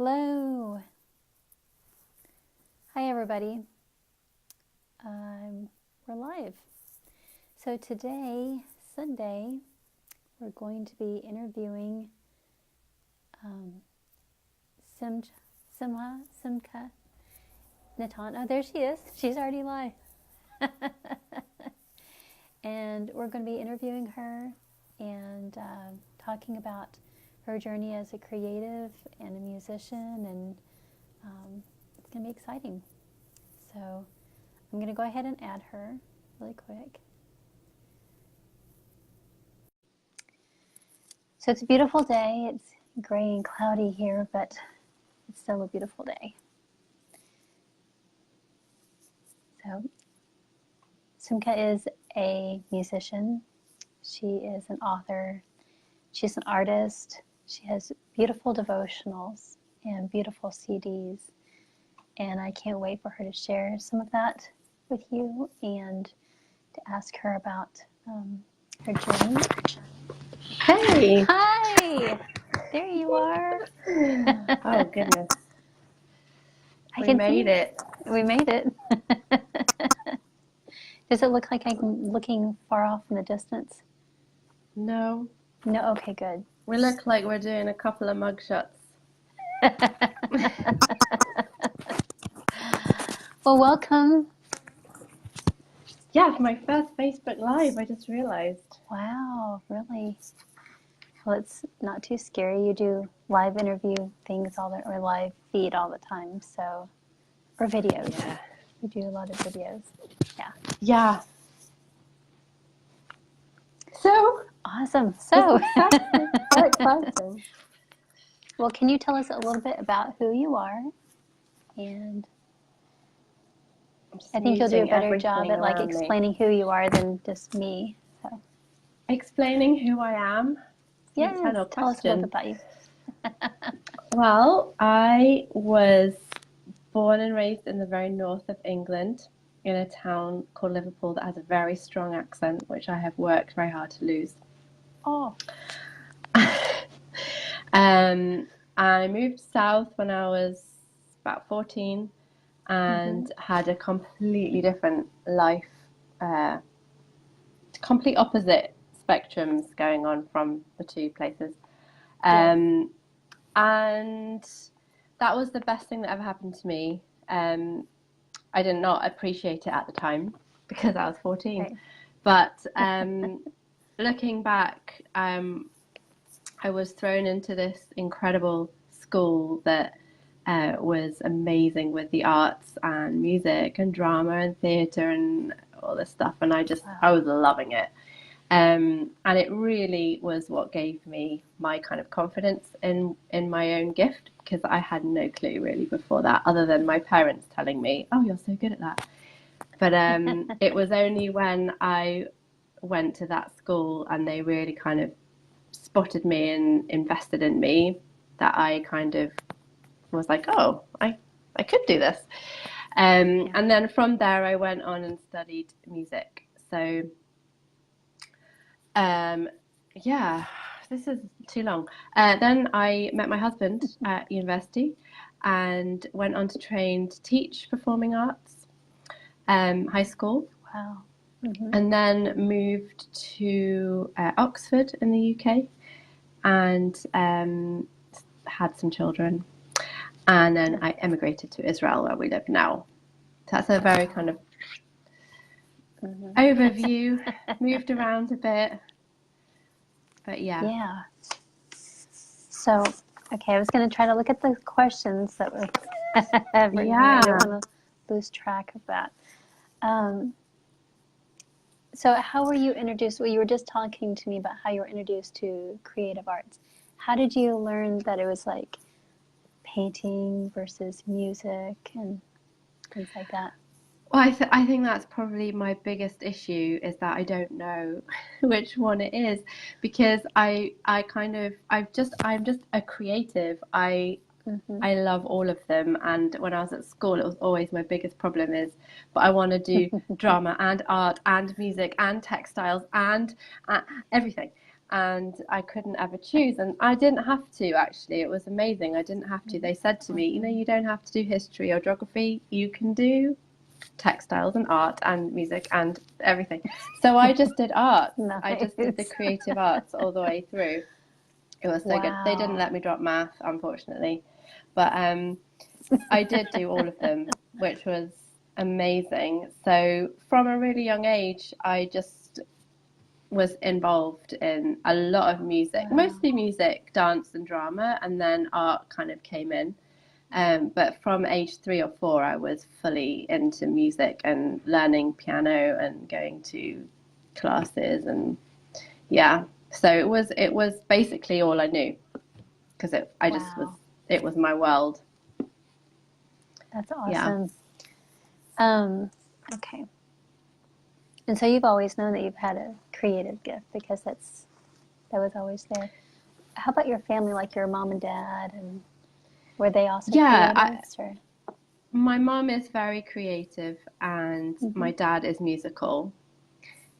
Hello. Hi, everybody. We're live. So today, Sunday, we're going to be interviewing Simcha Natan. Oh, there she is. She's already live. And we're going to be interviewing her and talking about her journey as a creative and a musician, and it's going to be exciting. So I'm going to go ahead and add her really quick. So it's a beautiful day. It's gray and cloudy here, but it's still a beautiful day. So Simcha is a musician. She is an author. She's an artist. She has beautiful devotionals and beautiful CDs. And I can't wait for her to share some of that with you and to ask her about her journey. Hey! Hi! There you are. Oh, goodness. We made it. We made it. Does it look like I'm looking far off in the distance? No. No? Okay, good. We look like we're doing a couple of mugshots. Well, welcome. Yeah, my first Facebook Live, I just realized. Wow, really? Well, it's not too scary. You do live interview things or live feed all the time, so, or videos. Yeah. You do a lot of videos. Yeah. Yeah. So Awesome. So exciting. Well, can you tell us a little bit about who you are? And I think you'll do a better job at explaining who you are than just me. So explaining who I am? Yeah, tell us a little bit about you. Well, I was born and raised in the very north of England in a town called Liverpool that has a very strong accent, which I have worked very hard to lose. Oh. I moved south when I was about 14 and had a completely different life, complete opposite spectrums going on from the two places. And that was the best thing that ever happened to me. I did not appreciate it at the time because I was 14. Okay. But looking back, I was thrown into this incredible school that was amazing with the arts and music and drama and theatre and all this stuff. And I was loving it. And it really was what gave me my kind of confidence in my own gift, because I had no clue really before that, other than my parents telling me, oh, you're so good at that. But it was only when I went to that school and they really kind of spotted me and invested in me that I kind of was like, oh, I could do this. And then from there I went on and studied music. So this is too long. Then I met my husband at university and went on to train to teach performing arts, high school. Wow. And then moved to Oxford in the UK and had some children. And then I emigrated to Israel, where we live now. So that's a very kind of overview. Moved around a bit. But yeah. Yeah. So, okay, I was going to try to look at the questions that were I don't want to lose track of that. So how were you introduced? Well, you were just talking to me about how you were introduced to creative arts. How did you learn that it was like painting versus music and things like that? Well, I think that's probably my biggest issue, is that I don't know which one it is, because I'm just a creative. I love all of them, and when I was at school, it was always my biggest problem is, but I want to do drama and art and music and textiles and everything. and I couldn't ever choose. And I didn't have to, actually. It was amazing. I didn't have to. They said to me, you know, you don't have to do history or geography. You can do textiles and art and music and everything. So I just did art. Nice. I just did the creative arts all the way through. It was so good. They didn't let me drop math, unfortunately. But I did do all of them, which was amazing. So from a really young age, I just was involved in a lot of music, mostly music, dance and drama, and then art kind of came in. But from age 3 or 4, I was fully into music and learning piano and going to classes, and yeah. So it was basically all I knew, because it was my world. That's awesome. Yeah. Okay. And so you've always known that you've had a creative gift, because that was always there. How about your family, like your mom and dad, and were they also creatives? My mom is very creative, and my dad is musical.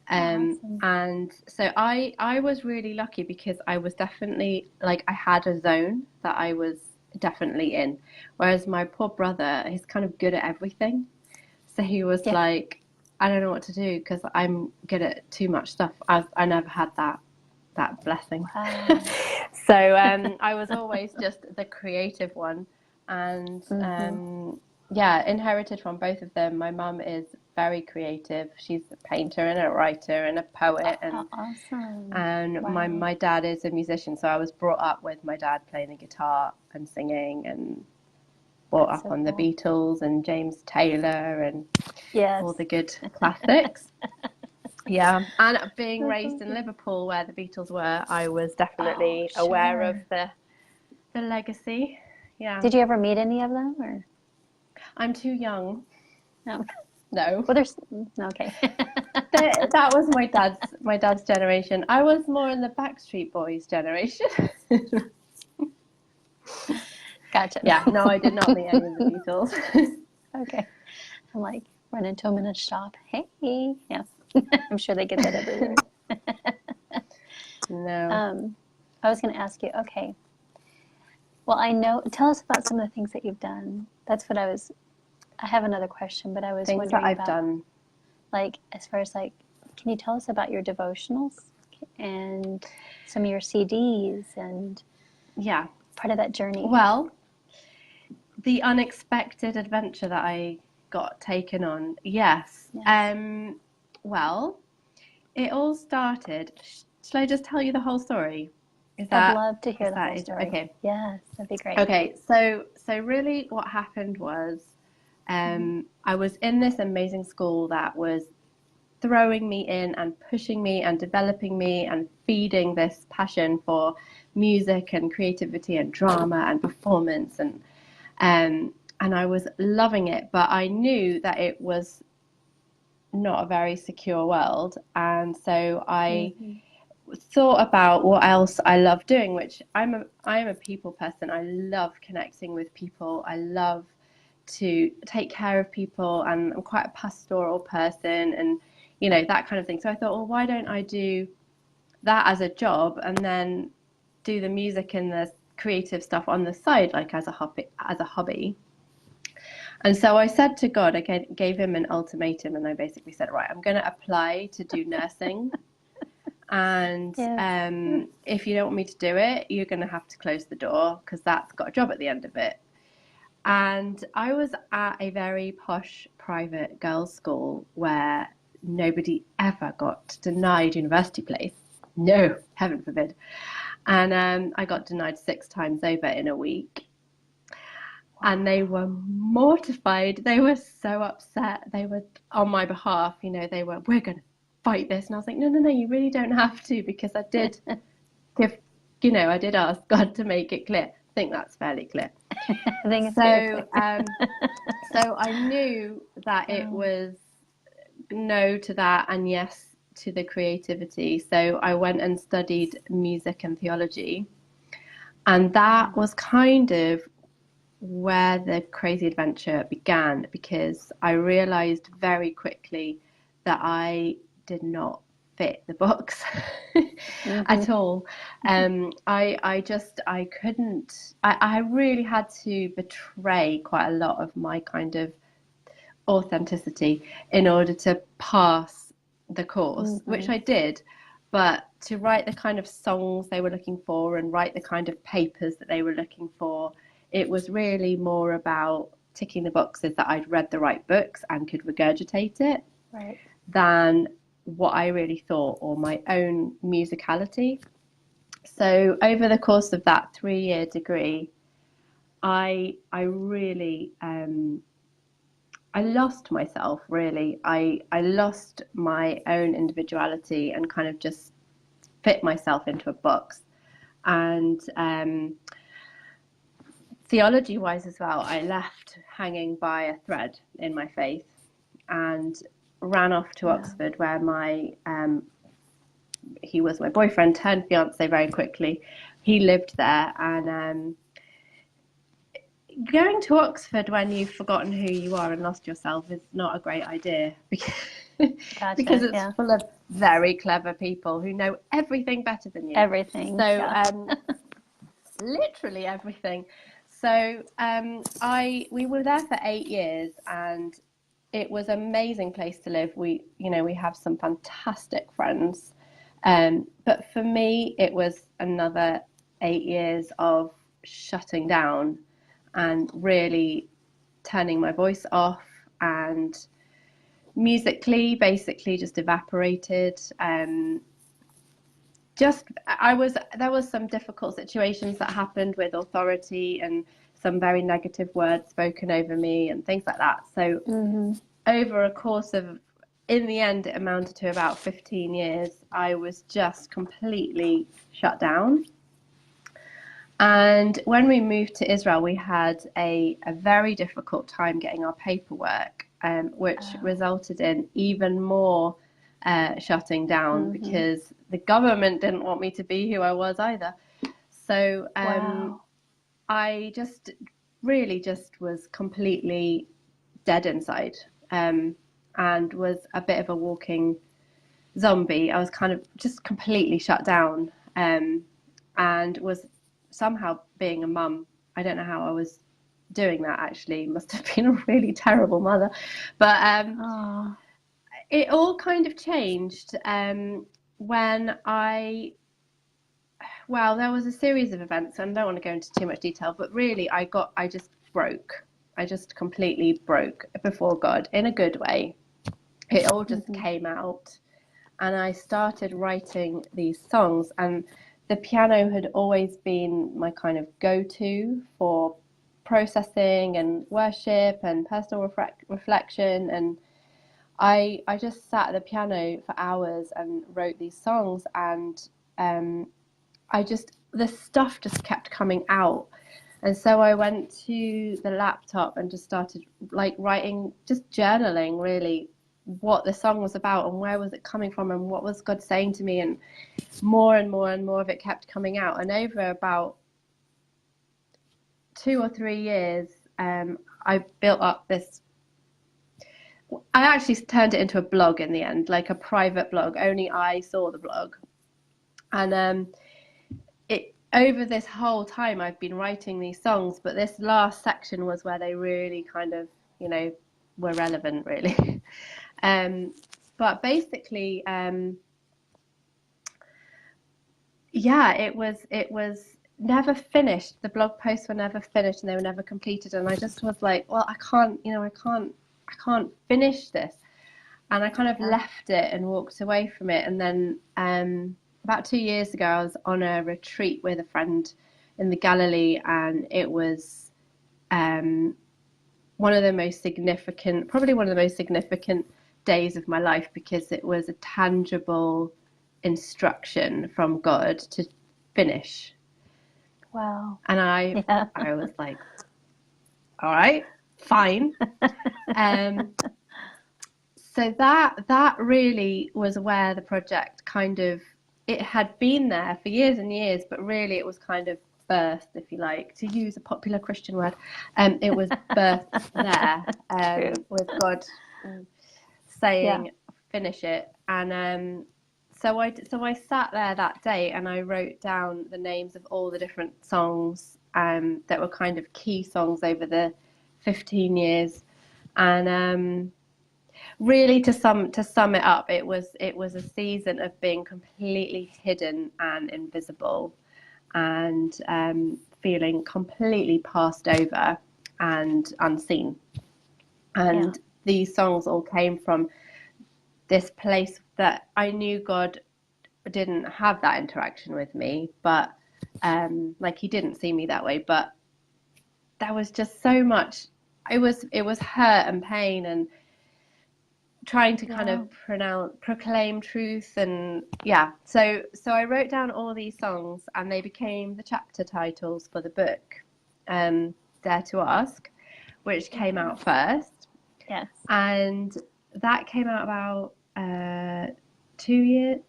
Awesome. And so I was really lucky, because I was definitely, like, I had a zone that I was definitely in, whereas my poor brother, he's kind of good at everything. So he was like, I don't know what to do, because I'm good at too much stuff. I never had that blessing. Wow. So I was always just the creative one, and inherited from both of them. My mum is very creative. She's a painter and a writer and a poet, and awesome. And my dad is a musician, so I was brought up with my dad playing the guitar and singing, and brought up on the Beatles and James Taylor and all the good classics. Yeah, and being raised in Liverpool, where the Beatles were, I was definitely aware of the legacy. Yeah. Did you ever meet any of them, or? I'm too young. No. No. Well, there's okay. That was my dad's generation. I was more in the Backstreet Boys generation. Gotcha. Yeah, no, I did not meet any of the Beatles. Okay. I'm like, run into them in a shop. Hey. Yeah. I'm sure they get that everywhere. No. I was going to ask you, okay. Well, tell us about some of the things that you've done. That's what I have another question, but I was wondering that I've about, done. Like, as far as like, can you tell us about your devotionals and some of your CDs and part of that journey? Well, the unexpected adventure that I got taken on, yes. Well, it all started. Shall I just tell you the whole story? I'd love to hear the whole story. Okay. Yes, that'd be great. Okay, so really what happened was, I was in this amazing school that was throwing me in and pushing me and developing me and feeding this passion for music and creativity and drama and performance, and I was loving it, but I knew that it was not a very secure world, and so I thought about what else I love doing, which I am a people person. I love connecting with people. I love to take care of people, and I'm quite a pastoral person, and that kind of thing. So I thought, well, why don't I do that as a job, and then do the music and the creative stuff on the side, like as a hobby. And so I said to God, I gave him an ultimatum, and I basically said, right, I'm going to apply to do nursing. And if you don't want me to do it, you're going to have to close the door, because that's got a job at the end of it. And I was at a very posh private girls' school where nobody ever got denied university place. No, heaven forbid. And I got denied 6 times over in a week. And they were mortified. They were so upset. They were on my behalf. They were, we're going to fight this. And I was like, no, you really don't have to, because I did I did ask God to make it clear. I think that's fairly clear. I think it's so I knew that it was no to that and yes to the creativity. So I went and studied music and theology. And that was kind of where the crazy adventure began, because I realized very quickly that I did not fit the books at all. I couldn't, I really had to betray quite a lot of my kind of authenticity in order to pass the course, which I did. But to write the kind of songs they were looking for and write the kind of papers that they were looking for, it was really more about ticking the boxes that I'd read the right books and could regurgitate it, right, than what I really thought, or my own musicality. So over the course of that 3-year degree, I really I lost myself, really. I lost my own individuality and kind of just fit myself into a box. And theology wise as well, I left hanging by a thread in my faith and ran off to Oxford, where my he was my boyfriend, turned fiance very quickly. He lived there, and going to Oxford when you've forgotten who you are and lost yourself is not a great idea, because because it's full of very clever people who know everything better than you. Everything. So literally everything. So we were there for 8 years, and it was an amazing place to live. We have some fantastic friends. But for me, it was another 8 years of shutting down and really turning my voice off, and musically basically just evaporated. There was some difficult situations that happened with authority and some very negative words spoken over me and things like that. So over a course of, in the end, it amounted to about 15 years, I was just completely shut down. And when we moved to Israel, we had a very difficult time getting our paperwork, which resulted in even more shutting down, because the government didn't want me to be who I was either. So I just really just was completely dead inside, and was a bit of a walking zombie. I was kind of just completely shut down, and was somehow being a mum. I don't know how I was doing that, actually. Must have been a really terrible mother. But it all kind of changed when there was a series of events, and I don't want to go into too much detail, but really I just broke. I just completely broke before God, in a good way. It all just came out, and I started writing these songs, and the piano had always been my kind of go-to for processing and worship and personal reflection. And I just sat at the piano for hours and wrote these songs, and the stuff just kept coming out. And so I went to the laptop and just started writing, just journaling really what the song was about and where was it coming from and what was God saying to me, and more and more and more of it kept coming out. And over about 2 or 3 years, I built up this. I actually turned it into a blog in the end, like a private blog. Only I saw the blog. And over this whole time I've been writing these songs, but this last section was where they really kind of, were relevant, really. But basically, it was never finished. The blog posts were never finished, and they were never completed. And I just was like, well, I can't finish this. And I kind of left it and walked away from it. And then about 2 years ago, I was on a retreat with a friend in the Galilee, and it was probably one of the most significant days of my life, because it was a tangible instruction from God to finish. Wow. And I was like, all right, fine. So that really was where the project kind of, it had been there for years and years, but really it was kind of birthed, if you like, to use a popular Christian word. It was birthed there, with God saying, finish it. And I sat there that day and I wrote down the names of all the different songs that were kind of key songs over the 15 years, and really to sum it up, it was a season of being completely hidden and invisible, and feeling completely passed over and unseen. And these songs all came from this place that I knew God didn't have that interaction with me, but like he didn't see me that way, but there was just so much. It was hurt and pain and trying to kind of proclaim truth, and so I wrote down all these songs and they became the chapter titles for the book, Dare to Ask, which came out first. Yes. And that came out about 2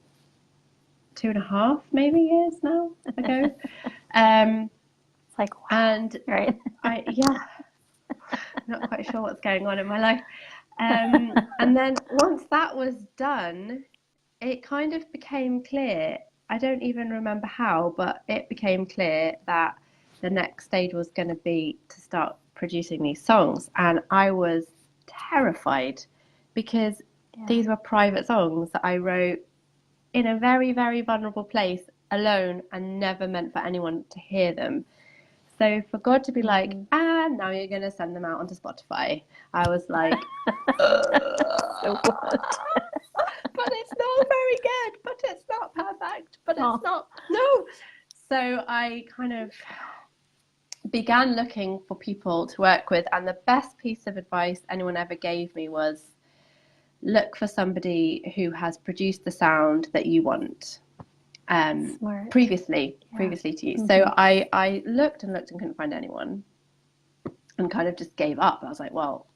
and a half maybe years now ago. It's like, wow. And right. Not quite sure what's going on in my life. And then once that was done, it kind of became clear. I don't even remember how, but it became clear that the next stage was going to be to start producing these songs. And I was terrified because these were private songs that I wrote in a very, very vulnerable place, alone, and never meant for anyone to hear them. So for God to be like, now you're going to send them out onto Spotify, I was like, So what? But it's not very good, but it's not perfect, but it's not, no. So I kind of began looking for people to work with, and the best piece of advice anyone ever gave me was, look for somebody who has produced the sound that you want. Previously to you. So I looked and couldn't find anyone, and kind of just gave up. I was like, well,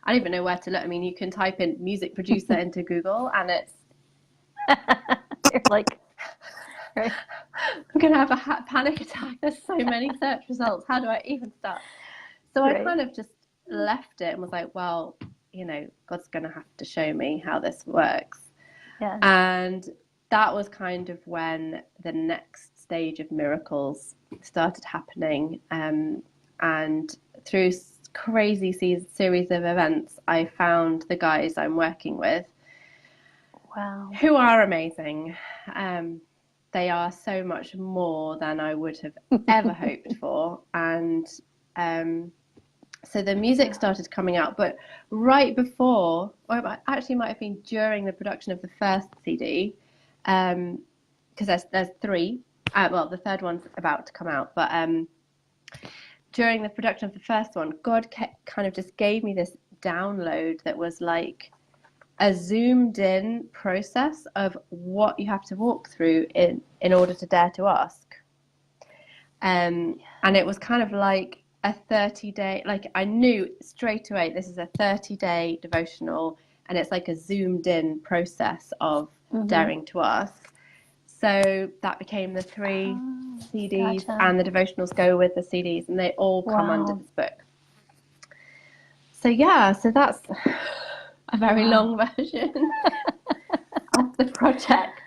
I don't even know where to look. I mean, you can type in music producer into Google and it's you're like, right. I'm gonna have a panic attack. There's so many search results. How do I even start? So I kind of just left it and was like, well, God's gonna have to show me how this works. Yes. And that was kind of when the next stage of miracles started happening. And through crazy series of events, I found the guys I'm working with. Wow. Who are amazing. They are so much more than I would have ever hoped for. And so the music started coming out, but right before, or it actually might have been during the production of the first CD, because there's three. Well, the third one's about to come out, but during the production of the first one, God kind of just gave me this download that was like a zoomed in process of what you have to walk through in order to dare to ask. And it was kind of like a 30-day, like I knew straight away this is a 30-day devotional, and it's like a zoomed in process of daring to ask. So that became the 3 CDs, and the devotionals go with the CDs, and they all come under this book. So so that's a very long version of the project.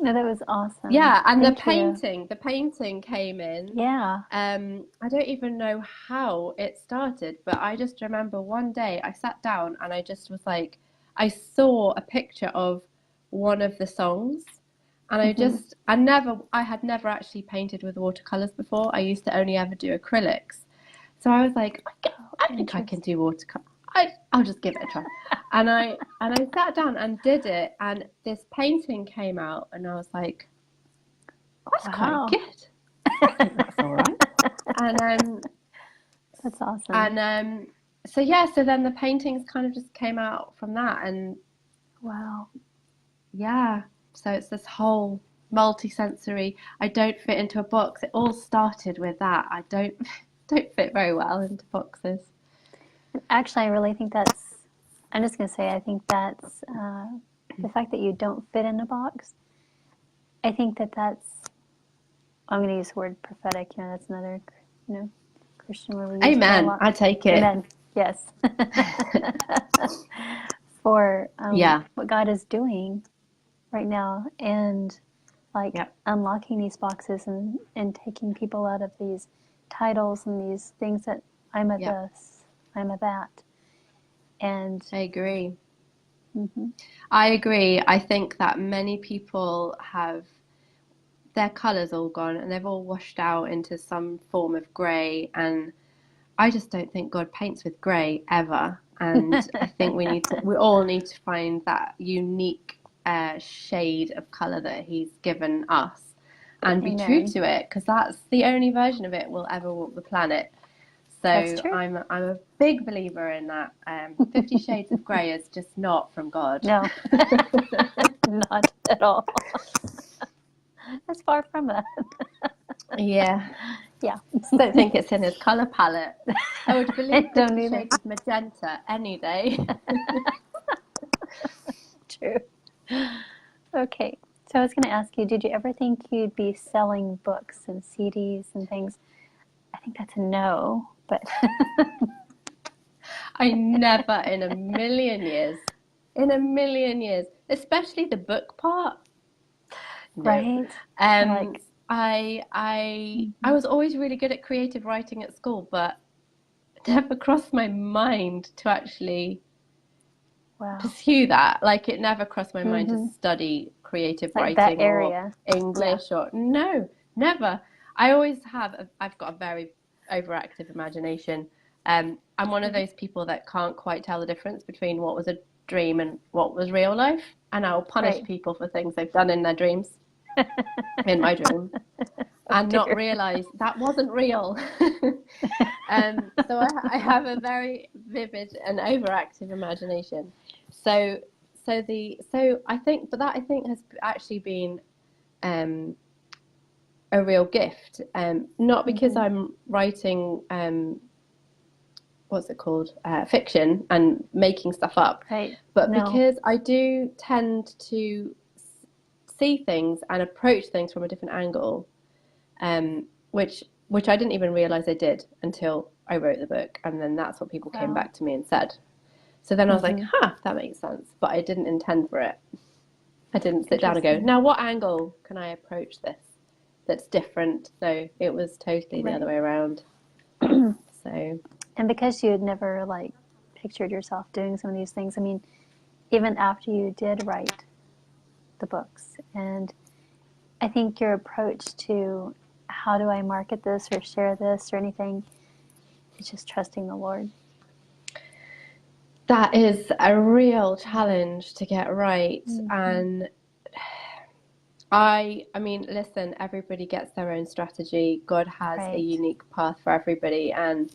No, that was awesome. Yeah, and the painting came in. Yeah. I don't even know how it started, but I just remember one day I sat down and I just was like, I saw a picture of one of the songs, and I had never actually painted with watercolors before. I used to only ever do acrylics. So I was like, I think I can do watercolor. I'll just give it a try. And I sat down and did it, and this painting came out, and I was like, that's quite good. I think that's all right. And that's awesome. And so then the paintings kind of just came out from that, and so it's this whole multi-sensory. I don't fit into a box. It all started with that. I don't fit very well into boxes. Actually, I really think I'm just going to say, I think that's the fact that you don't fit in a box. I think that's, I'm going to use the word prophetic. That's another, Christian word we use. Amen. I take it. Amen. Yes. For what God is doing right now, and like Yep. unlocking these boxes and taking people out of these titles and these things that I'm a Yep. this, I'm a that. And I agree. mm-hmm. I agree. I think that many people have their colours all gone and they've all washed out into some form of grey, and I just don't think God paints with grey ever. And I think we all need to find that unique shade of colour that He's given us and be true Amen. to it, because that's the only version of it we'll ever walk the planet. That's So true. I'm a big believer in that. 50 Shades of Grey is just not from God. No, not at all. That's far from that. Yeah. Yeah. Just don't think it's in his colour palette. I would believe Don't 50 either. Shades of Magenta any day. True. Okay. So I was going to ask you, did you ever think you'd be selling books and CDs and things? I think that's a no, but I never in a million years, especially the book part. No. right? Like, I was always really good at creative writing at school, but it never crossed my mind to actually wow. pursue that. Like, it never crossed my mind to Mm-hmm. study creative Like that writing or area. English or no, never. I've got a very overactive imagination. I'm one of those people that can't quite tell the difference between what was a dream and what was real life, and I'll punish Right. people for things they've done in their dreams, in my dream, and not Dear. realize that wasn't real. So I have a very vivid and overactive imagination. So I think, but that I think has actually been a real gift. Not because Mm-hmm. I'm writing what's it called, fiction and making stuff up, Right. but No. because I do tend to see things and approach things from a different angle, which I didn't even realize I did until I wrote the book, and then that's what people came Wow. back to me and said. So then I was like, Mm-hmm. that makes sense, but I didn't intend for it. I didn't sit down and go, Interesting. now what angle can I approach this that's different? So it was totally the Right. other way around. So And because you had never like pictured yourself doing some of these things, I mean, even after you did write the books, and I think your approach to how do I market this or share this or anything, it's just trusting the Lord. that is a real challenge to get right. Mm-hmm. And I mean, listen, everybody gets their own strategy. God has a Right. unique path for everybody, and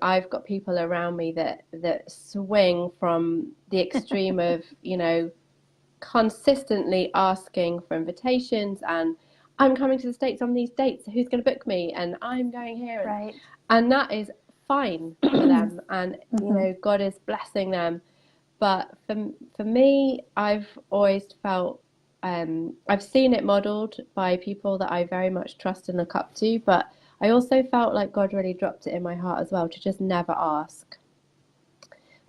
I've got people around me that swing from the extreme of, consistently asking for invitations, and I'm coming to the States on these dates, who's going to book me, and I'm going here, Right. and that is fine for them, and Mm-hmm. God is blessing them. But for me, I've always felt I've seen it modeled by people that I very much trust and look up to, but I also felt like God really dropped it in my heart as well to just never ask.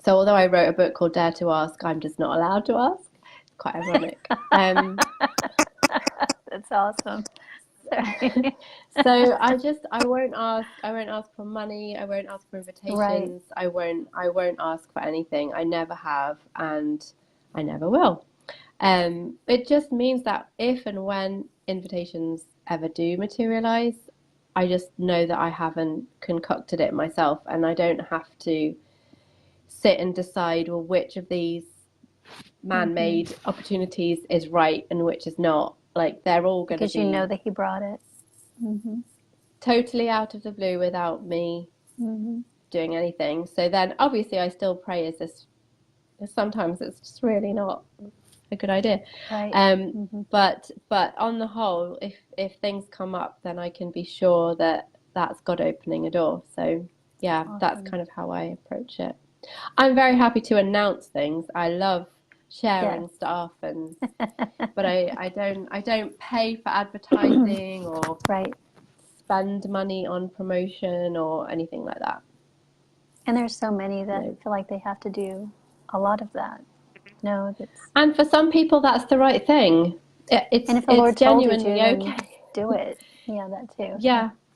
So although I wrote a book called Dare to Ask, I'm just not allowed to ask. It's quite ironic. That's awesome. Sorry. So I won't ask. I won't ask for money. I won't ask for Right. invitations. I won't ask for anything. I never have, and I never will. It just means that if and when invitations ever do materialize, I just know that I haven't concocted it myself, and I don't have to sit and decide, well, which of these Mm-hmm. man-made opportunities is right and which is not. Like, they're all going to Because you know be that He brought it. Mm-hmm. totally out of the blue without me Mm-hmm. doing anything. So then obviously I still pray, is this, sometimes it's just really not a good idea. Right. Mm-hmm. But on the whole, if things come up, then I can be sure that that's God opening a door. So yeah, that's Awesome. kind of how I approach it. I'm very happy to announce things. I love Yes. sharing stuff, and but I don't pay for advertising or Right. spend money on promotion or anything like that. And there's so many that No. feel like they have to do a lot of that. no, that's, And for some people, that's the right thing. and if the It's Lord told you to, genuinely then okay. do it. Yeah, that too.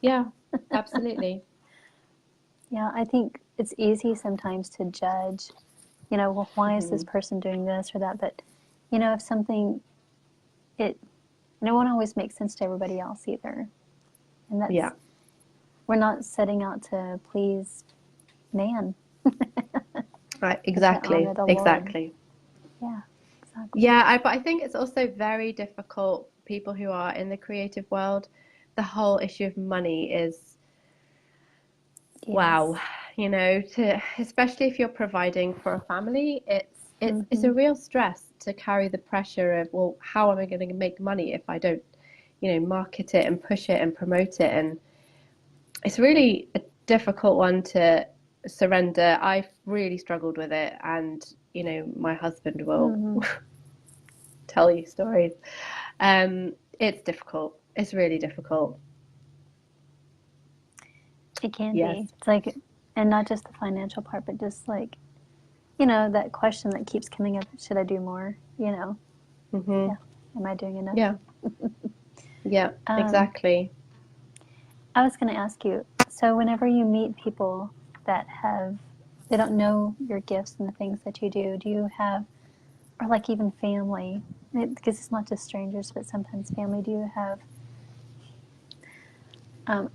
Yeah, absolutely. Yeah, I think it's easy sometimes to judge, well, why is this person doing this or that? But, if something, it won't always make sense to everybody else either. And Yeah, we're not setting out to please man, right. but to Exactly. honor the Lord. Exactly. Yeah, exactly. Yeah, but I think it's also very difficult, people who are in the creative world, the whole issue of money is, Yes. wow, especially if you're providing for a family, it's Mm-hmm. a real stress to carry the pressure of, well, how am I going to make money if I don't, market it and push it and promote it? And it's really a difficult one to surrender. I've really struggled with it, and my husband will Mm-hmm. tell you stories. It's difficult. It's really difficult. It can Yes. be. It's like, and not just the financial part, but just like, that question that keeps coming up, should I do more? Yeah. Hmm. Am I doing enough? Yeah. Yeah, Um, exactly. I was going to ask you, so whenever you meet people that they don't know your gifts and the things that you do you have, or like even family, because it's not just strangers, but sometimes family, do you have, um,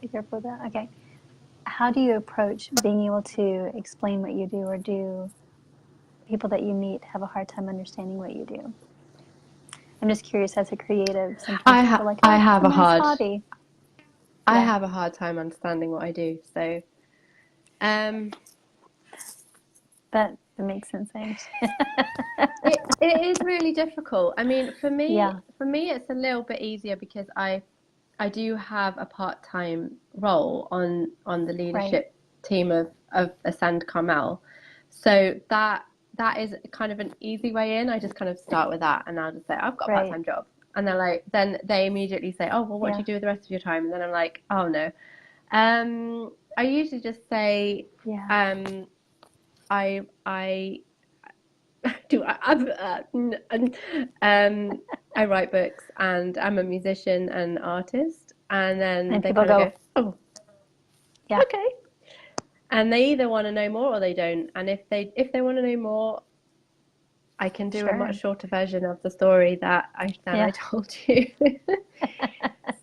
be careful with that. Okay. How do you approach being able to explain what you do, or do people that you meet have a hard time understanding what you do? I'm just curious, as a creative, sometimes people are like, I oh, it's have a a nice hard hobby. I Yeah, have a hard time understanding what I do. So, um, that makes sense. it is really difficult. I mean, Yeah, for me, it's a little bit easier because I do have a part-time role on the right. leadership team of Ascend Carmel. So that is kind of an easy way in. I just kind of start with that, and I'll just say, I've got a Right. part-time job. And they're like, then they immediately say, oh, well, what do Yeah. you do with the rest of your time? And then I'm like, oh no. I usually just say, Yeah. I do I write books, and I'm a musician and artist, and then And they people kind of go, go, oh, yeah, okay, and they either want to know more or they don't. And if they want to know more, I can do a much sure. shorter version of the story that I Yeah. told you.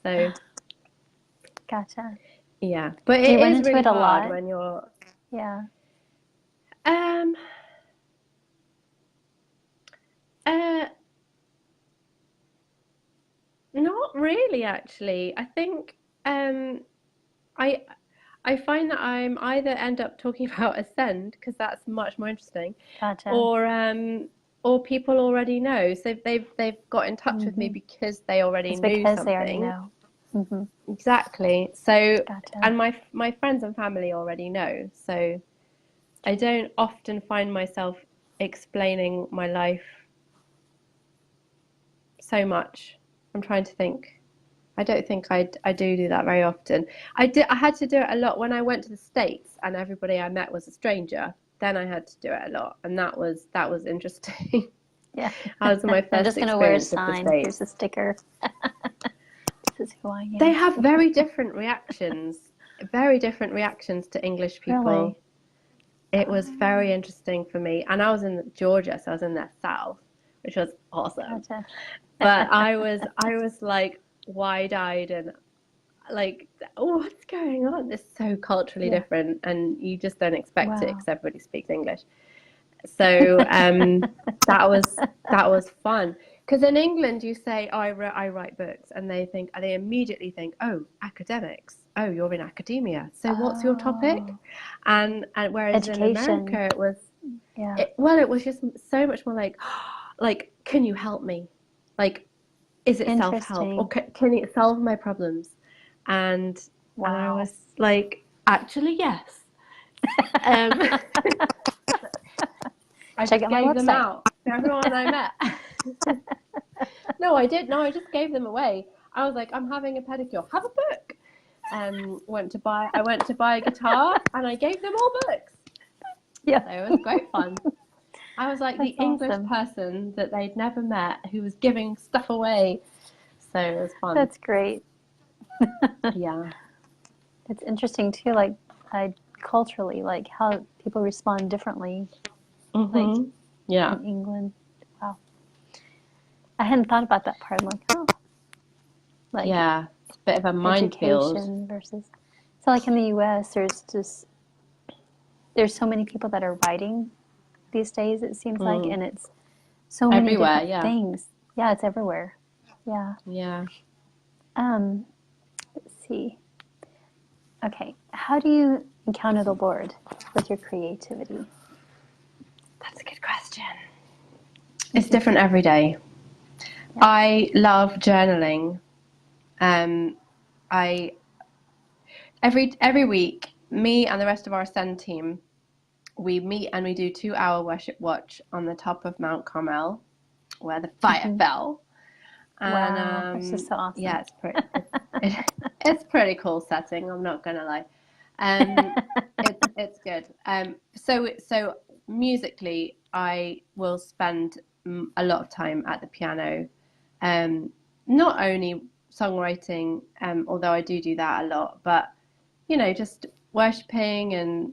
So Gotcha. yeah, but Do it you run is into really it a hard lot? when you're Yeah. um uh not really, actually. I think I I find that I'm either end up talking about Ascend because that's much more interesting, Gotcha. or people already know, so they've got in touch with me Mm-hmm. because they already It's knew because they already something. know. Mm-hmm. Exactly. So, Gotcha. and my friends and family already know, so I don't often find myself explaining my life so much. I'm trying to think. I don't think I do that very often. I had to do it a lot when I went to the States and everybody I met was a stranger. Then I had to do it a lot, and that was interesting. Yeah. That was my I'm first just going to wear a experience of the sign. Here's States. a sticker. This is who I They am. have very different reactions to English Really? people. It was very Oh, interesting for me, and I was in Georgia, so I was in the South, which was awesome. gotcha. But I was like wide-eyed and like, oh, what's going on? It's so culturally Yeah. different, and you just don't expect it Wow. because everybody speaks English. So that was fun. Because in England, you say, oh, I write books, and they immediately think, oh, academics. Oh, you're in academia. So what's your topic? Oh, And whereas in education. America, Yeah. it was just so much more like, like, can you help me? Like, is it self-help, or Interesting. can it solve my problems? And I Wow. was like, actually, yes. Um, I Check just out my gave them website. out to everyone I met. No, I did. No, I just gave them away. I was like, I'm having a pedicure. Have a book. I went to buy a guitar, and I gave them all books. Yeah. So it was great fun. I was like the That's English awesome. person that they'd never met who was giving stuff away. So it was fun. That's great. Yeah. It's interesting too, like culturally, like how people respond differently, like Yeah. in England. Wow. I hadn't thought about that part. I'm like, oh, like Yeah. It's a bit of a minefield. education versus. So like in the US, there's so many people that are writing these days, it seems like, and it's so many Everywhere, different yeah. things. Yeah, it's everywhere. Yeah. Yeah. Let's see. Okay. How do you encounter the Lord with your creativity? That's a good question. It's different every day. Yeah. I love journaling. I every week, me and the rest of our Ascend team, we meet and we do 2-hour worship watch on the top of Mount Carmel, where the fire fell. And Wow, that's just so awesome. yeah, it's pretty cool setting. I'm not gonna lie. It's good. So musically, I will spend a lot of time at the piano. Not only songwriting, although I do that a lot, but just worshiping and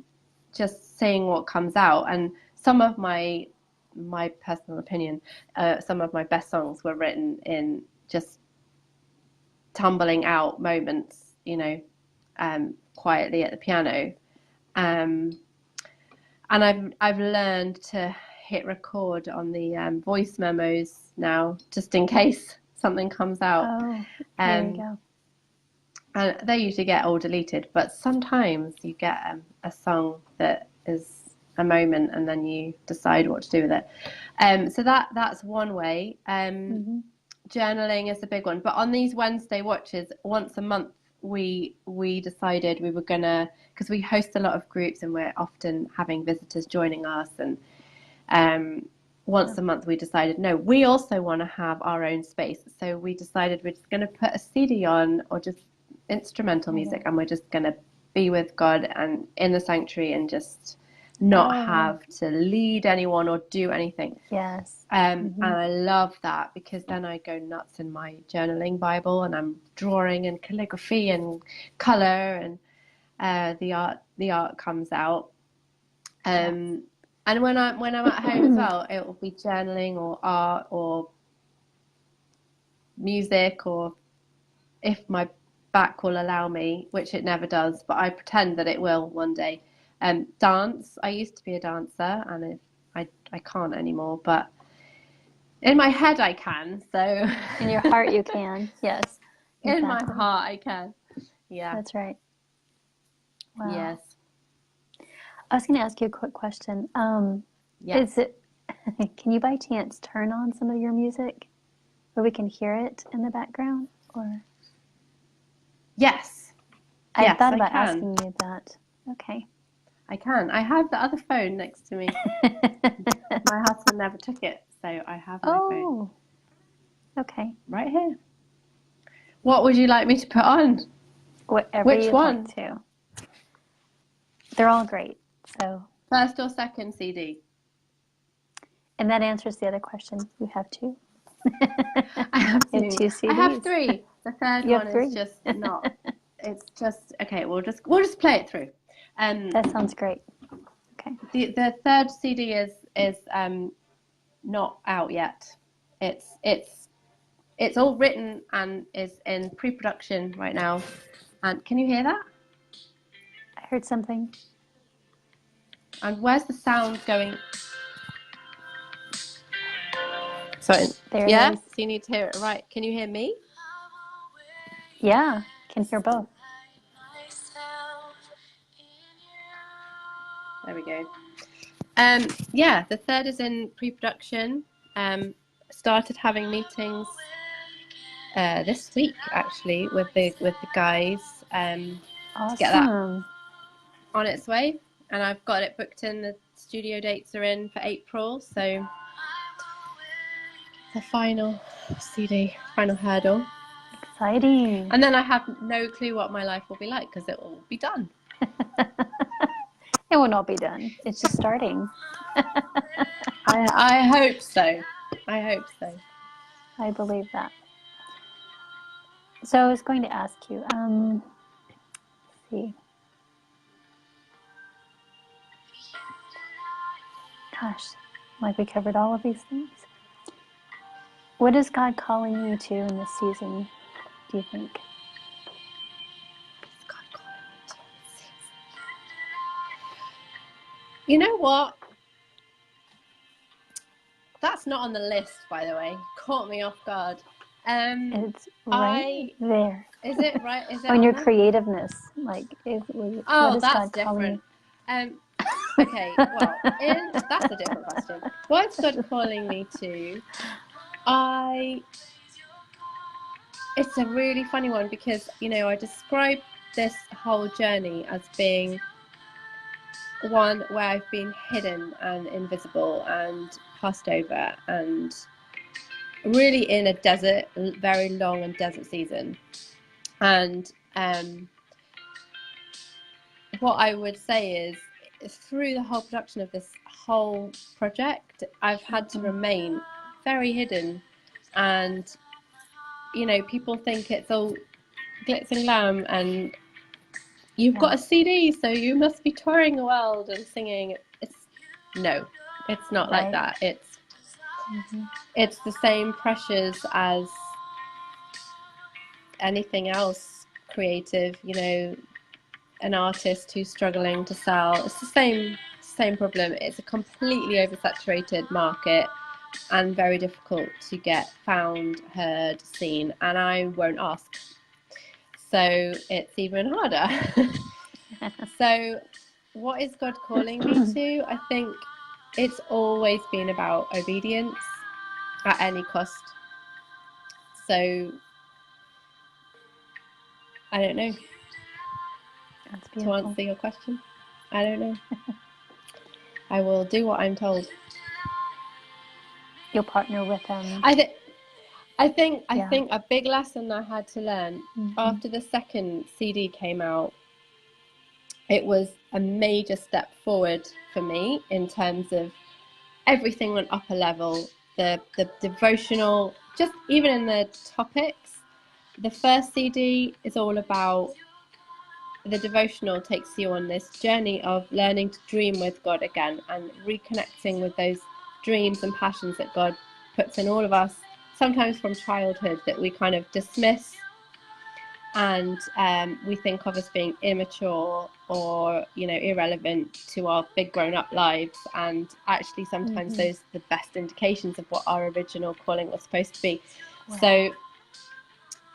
just seeing what comes out. And some of my personal opinion, some of my best songs were written in just tumbling out moments, quietly at the piano. And I've learned to hit record on the voice memos now, just in case something comes out. Oh, there you go. And they usually get all deleted, but sometimes you get a song that is a moment, and then you decide what to do with it. So that's one way. Journaling is a big one, but on these Wednesday watches, once a month, we decided we were gonna, because we host a lot of groups and we're often having visitors joining us, and once a month we decided, no, we also want to have our own space. So we decided we're just going to put a CD on, or just instrumental music, and we're just going to be with God and in the sanctuary and just not have to lead anyone or do anything. Yes. And I love that, because then I go nuts in my journaling Bible, and I'm drawing and calligraphy and color, and the art comes out. And when I'm at home as well, it will be journaling or art or music, or if my back will allow me, which it never does, but I pretend that it will one day. Dance. I used to be a dancer, and I can't anymore, but in my head I can. So in your heart you can. Yes. Exactly. In my heart I can. Yeah. That's right. Wow. Yes. I was going to ask you a quick question. Yes. Is it? Can you by chance turn on some of your music, where we can hear it in the background? Or yes, I thought about asking you that. Okay. I can. I have the other phone next to me. My husband never took it, so I have my phone. Okay. Right here. What would you like me to put on? Whatever you'd like to. They're all great. So first or second CD? And that answers the other question. You have two. I have two. 2 CDs. I have three. The third one is just not. It's just okay. We'll just play it through. That sounds great. Okay. The third CD is not out yet. It's all written and is in pre-production right now. And can you hear that? I heard something. And where's the sound going? Sorry. There yeah? it is. So you need to hear it right. Can you hear me? Yeah, can hear both. There we go. Yeah, the third is in pre-production. Started having meetings this week actually with the guys Awesome. to get that on its way, and I've got it booked in. The studio dates are in for April, so the final CD, final hurdle. Exciting. And then I have no clue what my life will be like, because it will be done. It will not be done. It's just starting. I hope so. I hope so. I believe that. So I was going to ask you, let's see. Gosh, like we covered all of these things. What is God calling you to in this season, do you think? You know what? That's not on the list, by the way. Caught me off guard. It's right there. Is it right? Is it on your there? creativeness, like, what is that's God calling different. Okay, well, that's a different question. What's God calling me to? It's a really funny one because, I describe this whole journey as being one where I've been hidden and invisible and passed over and really in a desert, very long and desert season. And what I would say is through the whole production of this whole project, I've had to remain very hidden. And, people think it's all glitz and glam and you've got a CD, so you must be touring the world and singing. No, it's not like that. It's the same pressures as anything else creative, an artist who's struggling to sell. It's the same problem. It's a completely oversaturated market and very difficult to get found, heard, seen, and I won't ask. So it's even harder. So what is God calling me to? I think it's always been about obedience at any cost. So I don't know. That's beautiful. To answer your question, I don't know. I will do what I'm told. You'll partner with them. I think a big lesson I had to learn after the second CD came out, it was a major step forward for me in terms of everything went up a level. The devotional, just even in the topics, the first CD is all about the devotional takes you on this journey of learning to dream with God again and reconnecting with those dreams and passions that God puts in all of us, sometimes from childhood, that we kind of dismiss and we think of as being immature or irrelevant to our big grown-up lives, and actually sometimes those are the best indications of what our original calling was supposed to be. So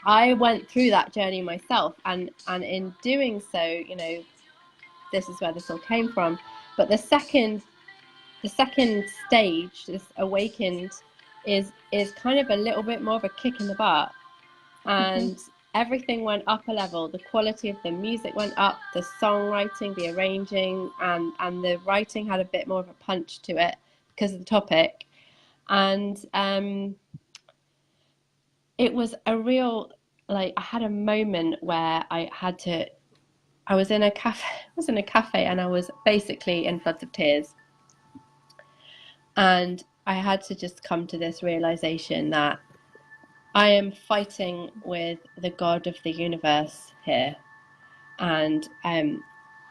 I went through that journey myself, and in doing so, this is where this all came from. But the second stage, this awakened, is kind of a little bit more of a kick in the butt, and everything went up a level. The quality of the music went up, the songwriting, the arranging, and the writing had a bit more of a punch to it because of the topic. And it was a real, I had a moment where I was in a cafe and I was basically in floods of tears. And I had to just come to this realization that I am fighting with the God of the universe here, and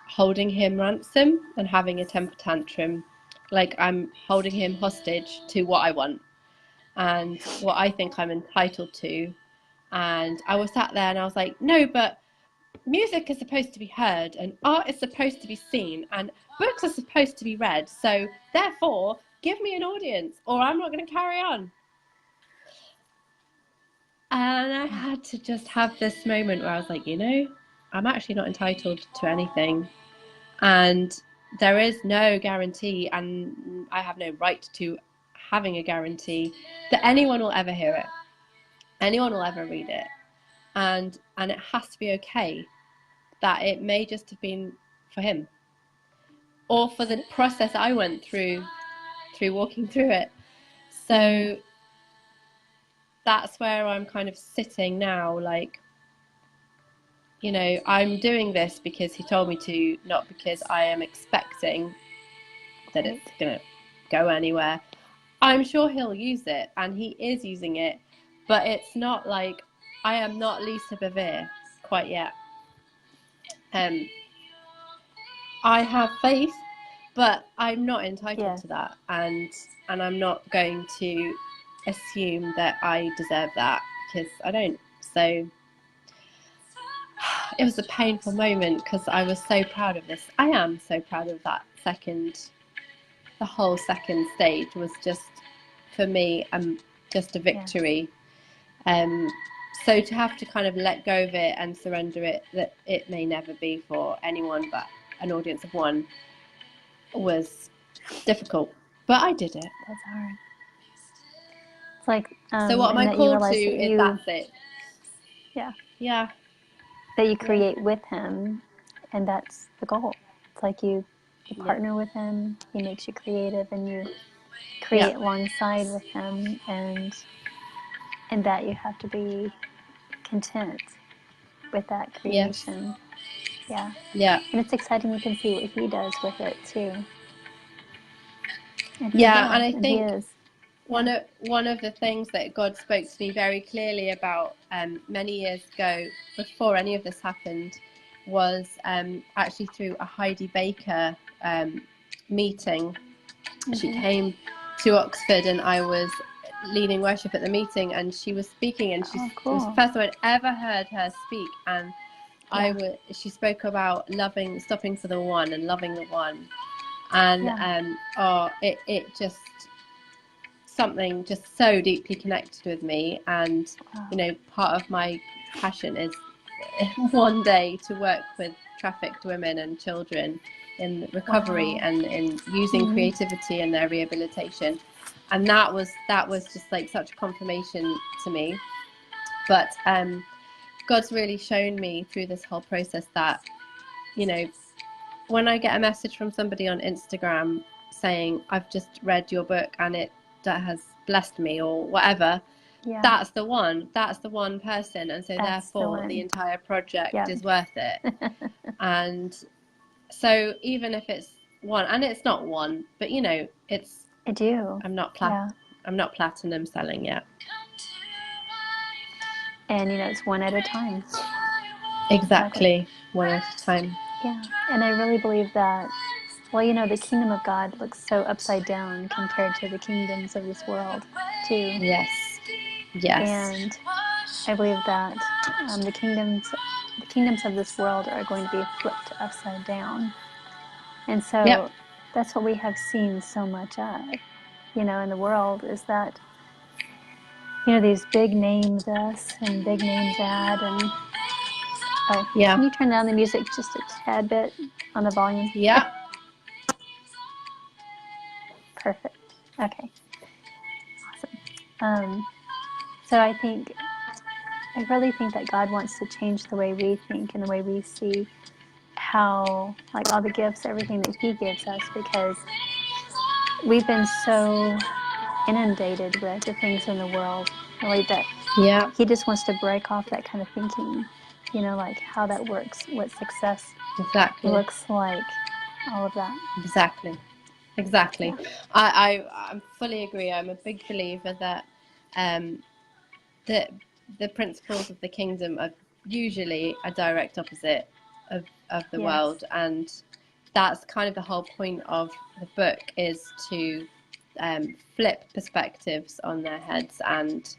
holding him ransom and having a temper tantrum, like I'm holding him hostage to what I want and what I think I'm entitled to. And I was sat there and I was like, no, but music is supposed to be heard and art is supposed to be seen and books are supposed to be read. So therefore, give me an audience or I'm not going to carry on. And I had to just have this moment where I was like, I'm actually not entitled to anything. And there is no guarantee, and I have no right to having a guarantee that anyone will ever hear it. Anyone will ever read it. And it has to be okay that it may just have been for him. Or for the process I went through walking through it. So that's where I'm kind of sitting now, like, you know, I'm doing this because he told me to, not because I am expecting that Right. it's going to go anywhere. I'm sure he'll use it, and he is using it, but it's not like I am not Lisa Bevere quite yet. I have faith, but I'm not entitled to that, and I'm not going to assume that I deserve that, because I don't. So it was a painful moment because I was so proud of this. I am so proud of that the whole second stage was just, for me, just a victory. So to have to kind of let go of it and surrender it, that it may never be for anyone but an audience of one, was difficult, but I did it. That's hard. It's like so what am I called to is that's it. Yeah. That you create with him, and that's the goal. It's like you partner with him, he makes you creative, and you create alongside with him, and that you have to be content with that creation. Yeah. And it's exciting, you can see what he does with it too. And and I think he is. one of the things that God spoke to me very clearly about many years ago, before any of this happened, was actually through a Heidi Baker meeting. She came to Oxford, and I was leading worship at the meeting, and she was speaking, and it was the first time I'd ever heard her speak, and she spoke about stopping for the one and loving the one, and it just, something just so deeply connected with me. And you know, part of my passion is one day to work with trafficked women and children in recovery and in using creativity in their rehabilitation. And that was just like such a confirmation to me. But God's really shown me through this whole process that, you know, when I get a message from somebody on Instagram saying, I've just read your book and that has blessed me, or whatever, that's the one person, and so therefore the entire project is worth it. And so even if it's one, and it's not one, but you know, I'm not platinum selling yet, and you know, it's one at a time. Exactly. One at a time. And I really believe that, well, you know, the kingdom of God looks so upside down compared to the kingdoms of this world too. Yes. And I believe that the kingdoms of this world are going to be flipped upside down. And so that's what we have seen so much of, you know, in the world, is that, you know, these big names us and big names ad, and can you turn down the music just a tad bit on the volume? Perfect. Okay. Awesome. So I really think that God wants to change the way we think and the way we see how, like, all the gifts, everything that he gives us, because we've been so inundated with the things in the world, really, that he just wants to break off that kind of thinking, you know, like how that works, what success looks like, all of that. Exactly. I fully agree. I'm a big believer that the principles of the kingdom are usually a direct opposite of the world, and that's kind of the whole point of the book, is to flip perspectives on their heads. And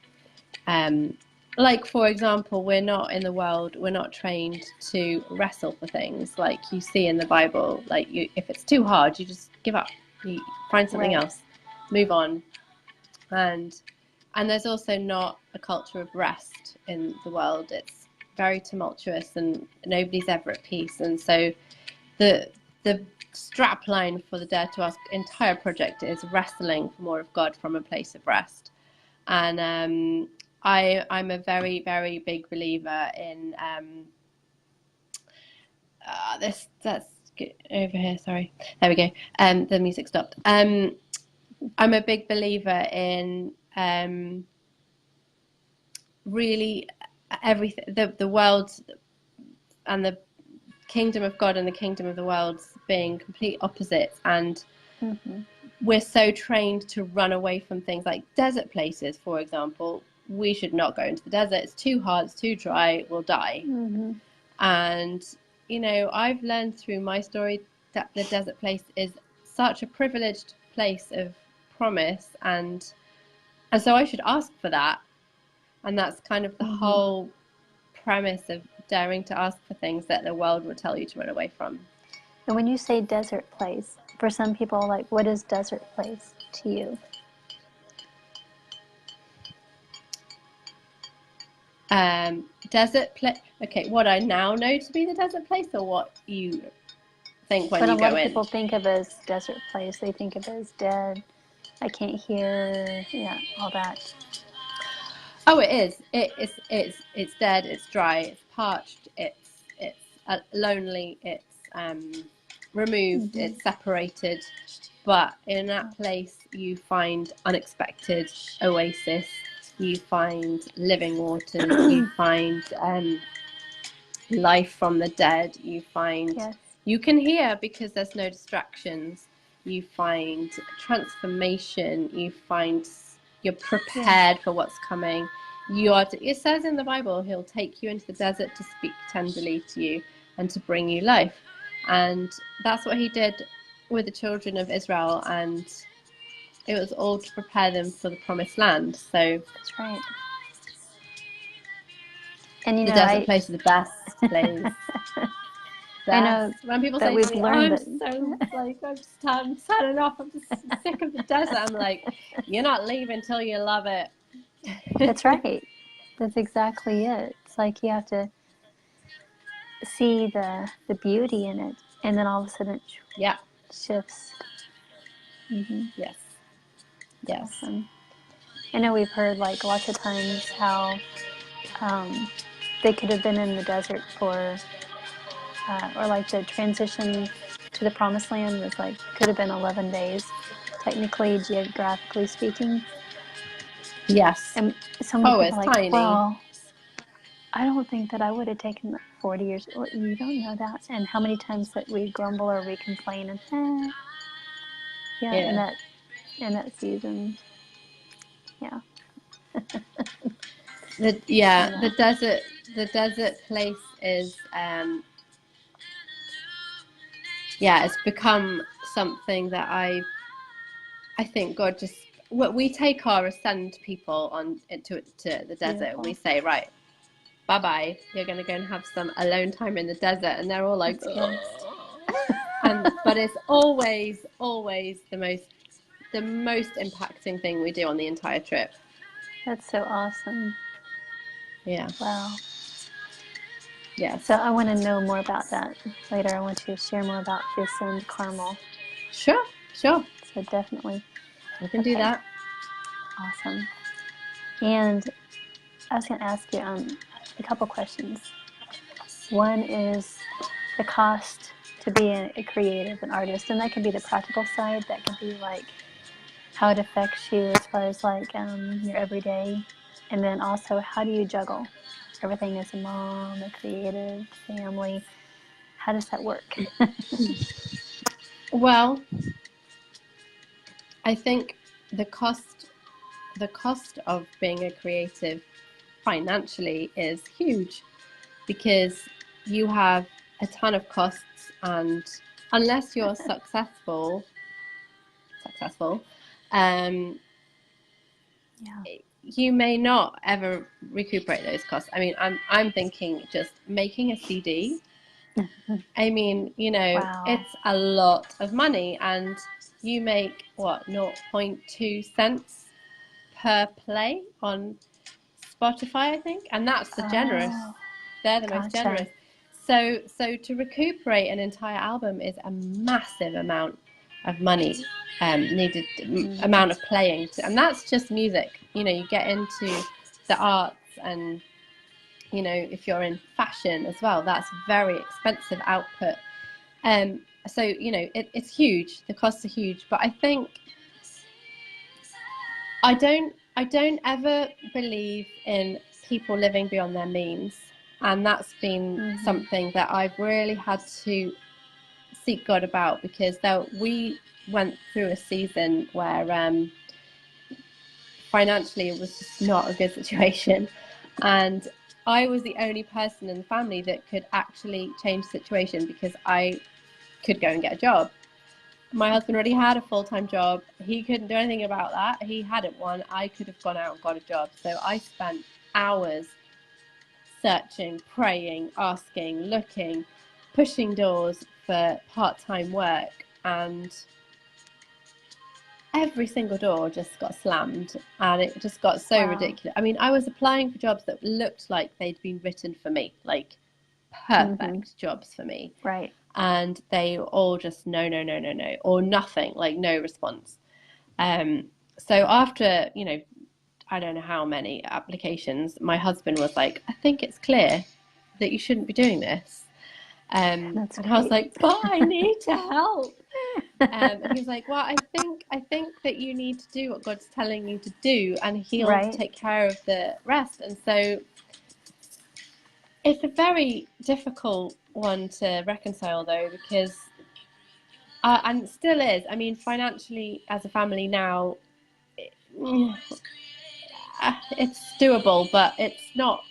like, for example, we're not in the world, we're not trained to wrestle for things like you see in the Bible. Like, if it's too hard, you just give up, you find something else, move on. And there's also not a culture of rest in the world. It's very tumultuous, and nobody's ever at peace. And so the strap line for the Dare to Ask entire project is wrestling for more of God from a place of rest. And I'm a very, very big believer in that's over here. Sorry, there we go. The music stopped. I'm a big believer in really everything. The world the kingdom of God and the kingdom of the world being complete opposites, and we're so trained to run away from things like desert places, for example. We should not go into the desert. It's too hot, it's too dry, we'll die. And I've learned through my story that the desert place is such a privileged place of promise, and so I should ask for that. And that's kind of the whole premise of daring to ask for things that the world will tell you to run away from. And when you say desert place, for some people, like, what is desert place to you? Desert place. Okay, what I now know to be the desert place, or what you think when you go in? But a lot of people think of it as desert place. They think of it as dead. I can't hear, all that. Oh, it is. It's dead. It's dry. It's parched. It's lonely. It's removed. It's separated. But in that place, you find unexpected oasis. You find living waters. You find life from the dead. You find you can hear because there's no distractions. You find transformation. You find you're prepared for what's coming. It says in the Bible, he'll take you into the desert to speak tenderly to you and to bring you life. And that's what he did with the children of Israel. And it was all to prepare them for the promised land. So that's right. And the desert place is the best place. I know when people say to me, I'm sad enough, I'm just sick of the desert, I'm like, you're not leaving till you love it. That's right. That's exactly it. It's like you have to see the beauty in it, and then all of a sudden it shifts. Yes. Awesome. I know we've heard like lots of times how they could have been in the desert for or like the transition to the promised land was like could have been 11 days, technically, geographically speaking. Yes. And some people are like, tiny. well, I don't think that I would have taken 40 years. Well, you don't know that. And how many times that we grumble or we complain and in that season. The desert place is it's become something that I think God just we take our ascend people on to the desert. And we say, right, bye bye, you're gonna go and have some alone time in the desert, and they're all like but it's always the most impacting thing we do on the entire trip. That's so awesome. Yeah. Wow. Yeah. So I want to know more about that later. I want to share more about the Ascend Carmel. Sure. So definitely. We can do that. Awesome. And I was going to ask you a couple questions. One is the cost to be a creative, an artist, and that can be the practical side. That can be like how it affects you as far as like your everyday, and then also how do you juggle everything as a mom, a creative, family? How does that work? Well, I think the cost of being a creative financially is huge, because you have a ton of costs, and unless you're successful, you may not ever recuperate those costs. I mean, I'm thinking just making a CD. I mean, Wow. It's a lot of money, and you make 0.2 cents per play on Spotify, I think, and that's the generous. They're the most generous. So to recuperate an entire album is a massive amount of money needed, amount of playing, and that's just music. You get into the arts, and if you're in fashion as well, that's very expensive output. So it's huge. The costs are huge, but I think I don't ever believe in people living beyond their means. And that's been something that I've really had to seek God about, because we went through a season where financially it was just not a good situation, and I was the only person in the family that could actually change the situation, because I could go and get a job. My husband already had a full-time job. He couldn't do anything about that. He hadn't one. I could have gone out and got a job. So I spent hours searching, praying, asking, looking, pushing doors for part-time work, and every single door just got slammed, and it just got so ridiculous. I mean, I was applying for jobs that looked like they'd been written for me, like perfect jobs for me. Right. And they all just no, or nothing, like no response. So after, I don't know how many applications, my husband was like, I think it's clear that you shouldn't be doing this. And I was like, but I need to help. And he was like, well, I think that you need to do what God's telling you to do, and he'll take care of the rest. And so it's a very difficult one to reconcile, though, because and it still is. I mean, financially as a family now, it's doable, but it's not,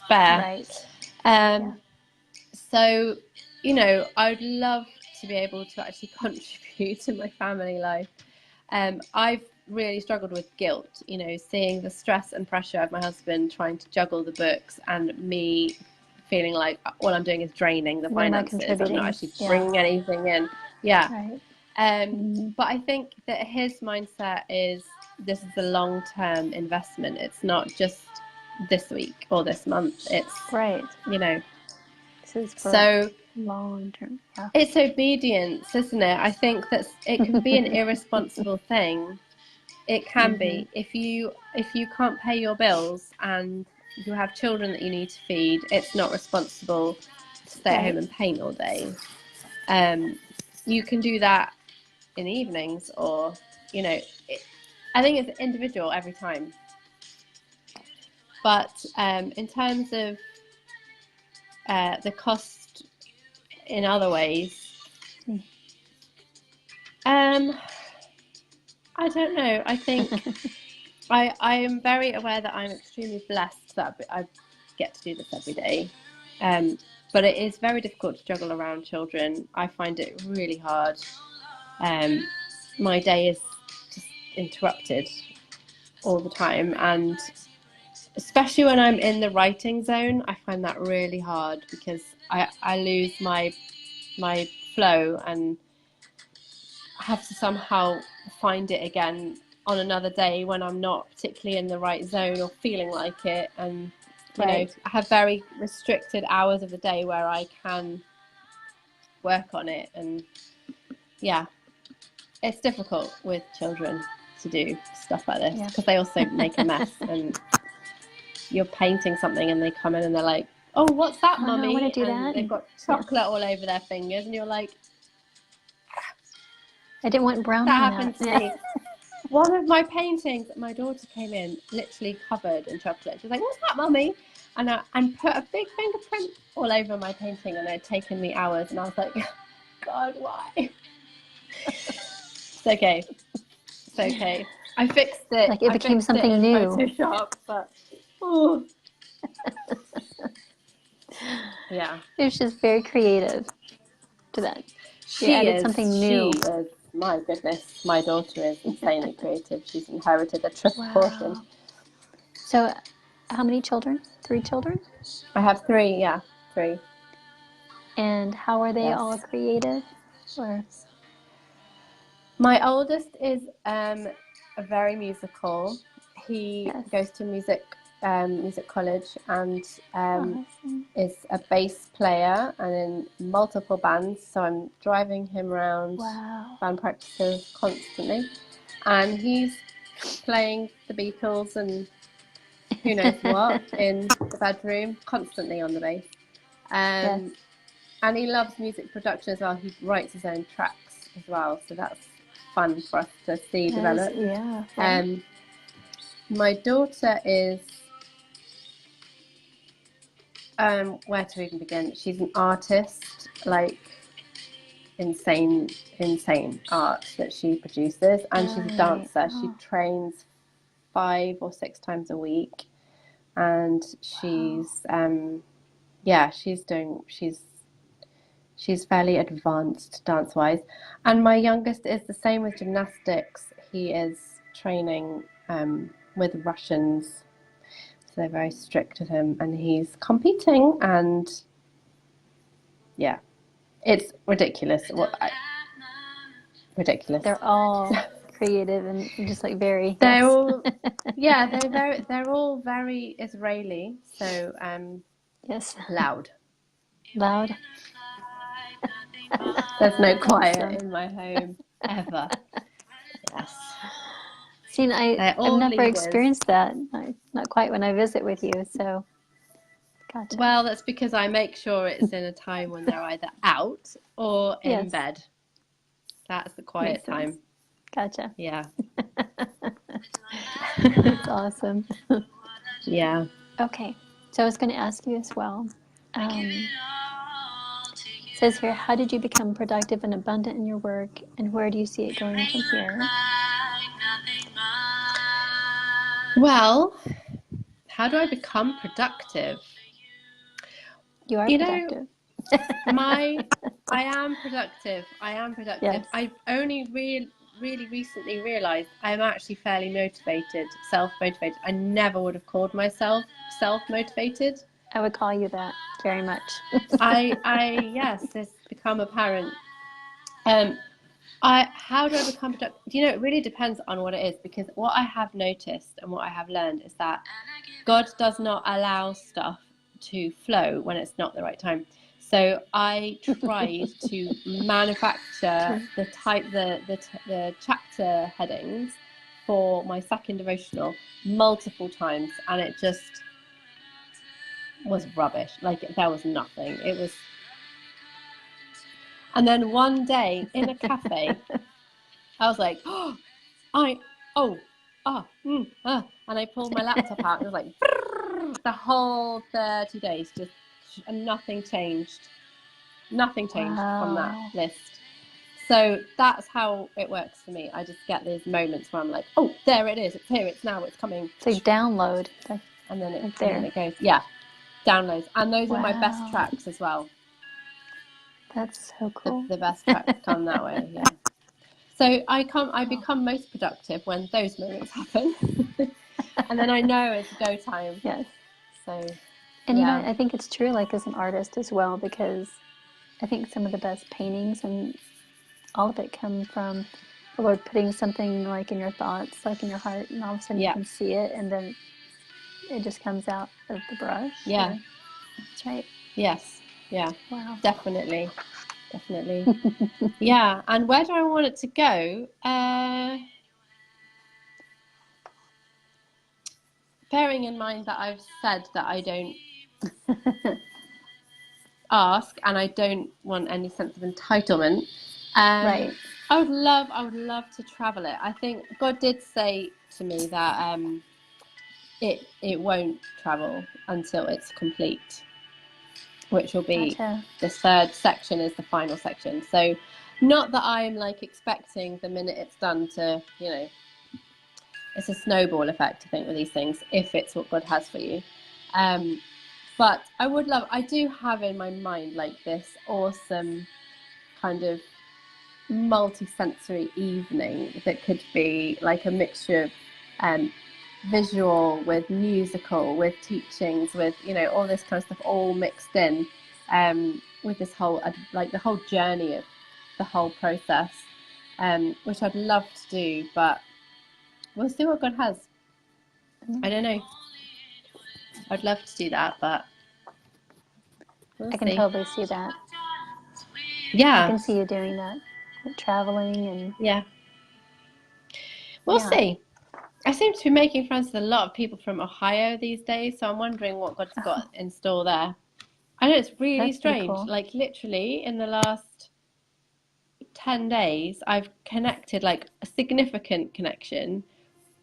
fair. So, I'd love to be able to actually contribute to my family life. I've really struggled with guilt, seeing the stress and pressure of my husband trying to juggle the books, and me feeling like all I'm doing is draining the finances. I'm not actually bringing anything in. But I think that his mindset is, this is a long-term investment. It's not just this week or this month. It's This is for so long term. It's obedience, isn't it? I think that it can be an irresponsible thing. It can be. If you can't pay your bills and you have children that you need to feed, it's not responsible to stay at home and paint all day. You can do that in the evenings, or I think it's individual every time. But in terms of the cost in other ways, I don't know. I think I am very aware that I'm extremely blessed that I get to do this every day. But it is very difficult to juggle around children. I find it really hard. My day is just interrupted all the time, and especially when I'm in the writing zone, I find that really hard, because I lose my flow, and I have to somehow find it again on another day when I'm not particularly in the right zone or feeling like it. And I have very restricted hours of the day where I can work on it. And it's difficult with children to do stuff like this, because they also make a mess. And you're painting something and they come in and they're like, oh, what's that, mummy? I want to do and that. They've got chocolate all over their fingers, and you're like, I didn't want brown. That happened to me. One of my paintings, my daughter came in literally covered in chocolate. She was like, what's that, mummy? And put a big fingerprint all over my painting, and it had taken me hours. And I was like, God, why? It's okay. It's okay. I fixed it. Like it became something new. Photoshop, but oh. It's just very creative to that. She added something new. She is, my goodness, my daughter is insanely creative. She's inherited a triple portion. So, how many children? 3 children? I have 3, 3. And how are they all creative? Or? My oldest is very musical. He goes to music college, and is a bass player and in multiple bands. So I'm driving him around band practices constantly, and he's playing the Beatles and who knows what in the bedroom, constantly on the bass. And he loves music production as well. He writes his own tracks as well, so that's fun for us to see develop. My daughter is Where to even begin? She's an artist, like insane art that she produces, and she's a dancer. She trains 5 or 6 times a week, and she's she's fairly advanced dance wise. And my youngest is the same with gymnastics. He is training with Russians, so they're very strict with him, and he's competing, and yeah, it's ridiculous. Ridiculous. They're all creative and just like very. They're all, yeah, they're all very Israeli. So yes, loud. Loud. There's no quiet in my home ever. Yes. See, I've never experienced that. Not quite when I visit with you. So, gotcha. Well, that's because I make sure it's in a time when they're either out or in bed. That's the quiet time. Gotcha. Yeah. That's awesome. Yeah. Okay. So I was going to ask you as well. It says here, how did you become productive and abundant in your work, and where do you see it going from here? Well, how do I become productive? You are productive. I am productive. Yes. I've only really recently realised I'm actually fairly motivated, self-motivated. I never would have called myself self-motivated. I would call you that very much. Yes, it's become apparent. How do I become productive? It really depends on what it is, because what I have noticed and what I have learned is that God does not allow stuff to flow when it's not the right time. So I tried to manufacture the chapter headings for my second devotional multiple times, and it just was rubbish. Like, there was nothing. It was. And then one day in a cafe, I was like, and I pulled my laptop out, and it was like, the whole 30 days, and nothing changed. Nothing changed from that list. So that's how it works for me. I just get these moments where I'm like, oh, there it is. It's here. It's now. It's coming. So you download. And then it goes. Yeah. Downloads. And those are my best tracks as well. That's so cool. The best tracks come that way. Yeah. So I become most productive when those moments happen. And then I know it's go time. Yes. So. And I think it's true, like, as an artist as well, because I think some of the best paintings and all of it come from the Lord putting something like in your thoughts, like in your heart, and all of a sudden you can see it, and then it just comes out of the brush. Yeah. That's right. Yes. Yeah. Wow. Definitely. Yeah. And where do I want it to go? Bearing in mind that I've said that I don't ask, and I don't want any sense of entitlement. Right. I would love to travel it. I think God did say to me that it won't travel until it's complete, which will be this third section is the final section. So not that I'm like expecting the minute it's done to, it's a snowball effect, I think, with these things, if it's what God has for you. But I do have in my mind like this awesome kind of multi-sensory evening that could be like a mixture of visual with musical, with teachings, with, all this kind of stuff all mixed in, with this whole, like the whole journey of the whole process, which I'd love to do, but we'll see what God has. I don't know. I'd love to do that, but I can totally see that. Yeah. I can see you doing that, traveling and... Yeah. We'll see. I seem to be making friends with a lot of people from Ohio these days, so I'm wondering what God's got in store there. I know it's really strange. Cool. Like, literally, in the last 10 days, I've connected, like, a significant connection,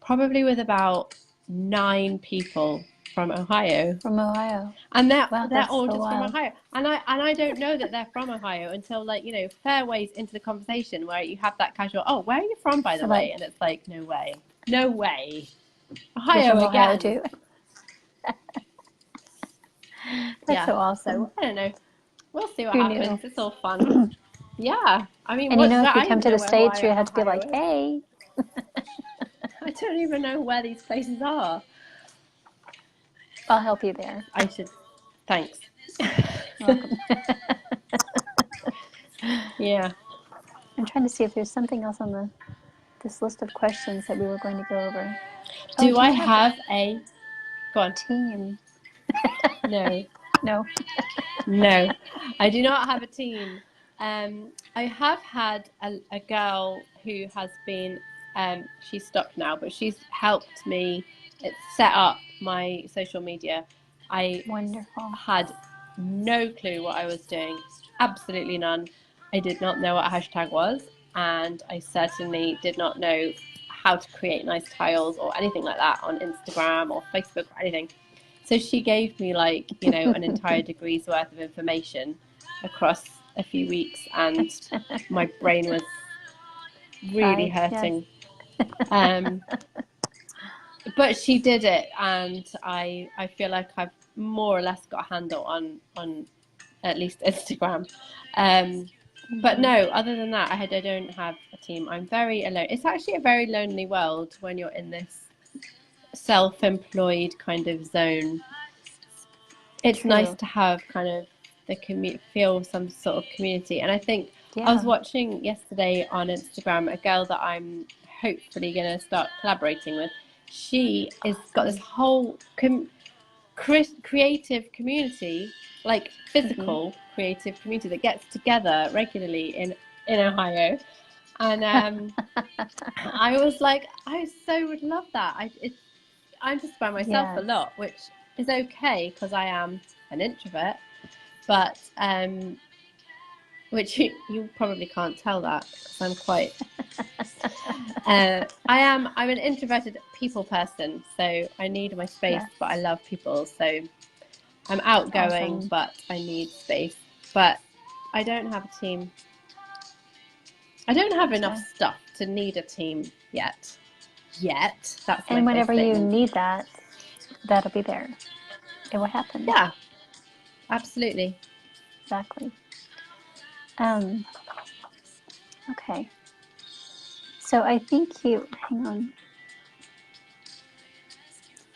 probably with about 9 people from Ohio. From Ohio. And they're Wow, all so just from wild. Ohio. And I don't know that they're from Ohio until, like, you know, fair ways into the conversation where you have that casual, oh, where are you from, by the way? And it's like, no way. No way. You're Ohio from Ohio again. too. That's so awesome. So I don't know. We'll see what Who happens. knew? It's all fun. Yeah. I mean, And you know, if you I come don't to know the where States, you have to be Ohio like, is. hey. I don't even know where these places are. I'll help you there. I should. Thanks. You're welcome. Yeah. I'm trying to see if there's something else on this list of questions that we were going to go over. Do I have a... Go on. Team? No. No. No, I do not have a team. I have had a girl who has been, she's stopped now, but she's helped me set up my social media. I Wonderful. had no clue what I was doing, absolutely none. I did not know what a hashtag was, and I certainly did not know how to create nice tiles or anything like that on Instagram or Facebook or anything. So she gave me, like, you know, an entire degree's worth of information across a few weeks, and my brain was really hurting. Yes. But she did it, and I feel like I've more or less got a handle on at least Instagram. But no, other than that, I don't have a team. I'm very alone. It's actually a very lonely world when you're in this self-employed kind of zone. It's nice to have kind of feel some sort of community. And I think I was watching yesterday on Instagram a girl that I'm hopefully going to start collaborating with. She has got this whole creative community, like physical creative community that gets together regularly in Ohio. And I was like, I so would love that. I'm just by myself a lot, which is okay because I am an introvert, but which you probably can't tell that because I'm quite I'm an introverted people person, so I need my space, but I love people, so I'm outgoing, but I need space. But I don't have a team. I don't have enough stuff to need a team yet. That's and whenever you need that, that'll be there. It will happen. Yeah, absolutely. Exactly. Okay. So I think hang on.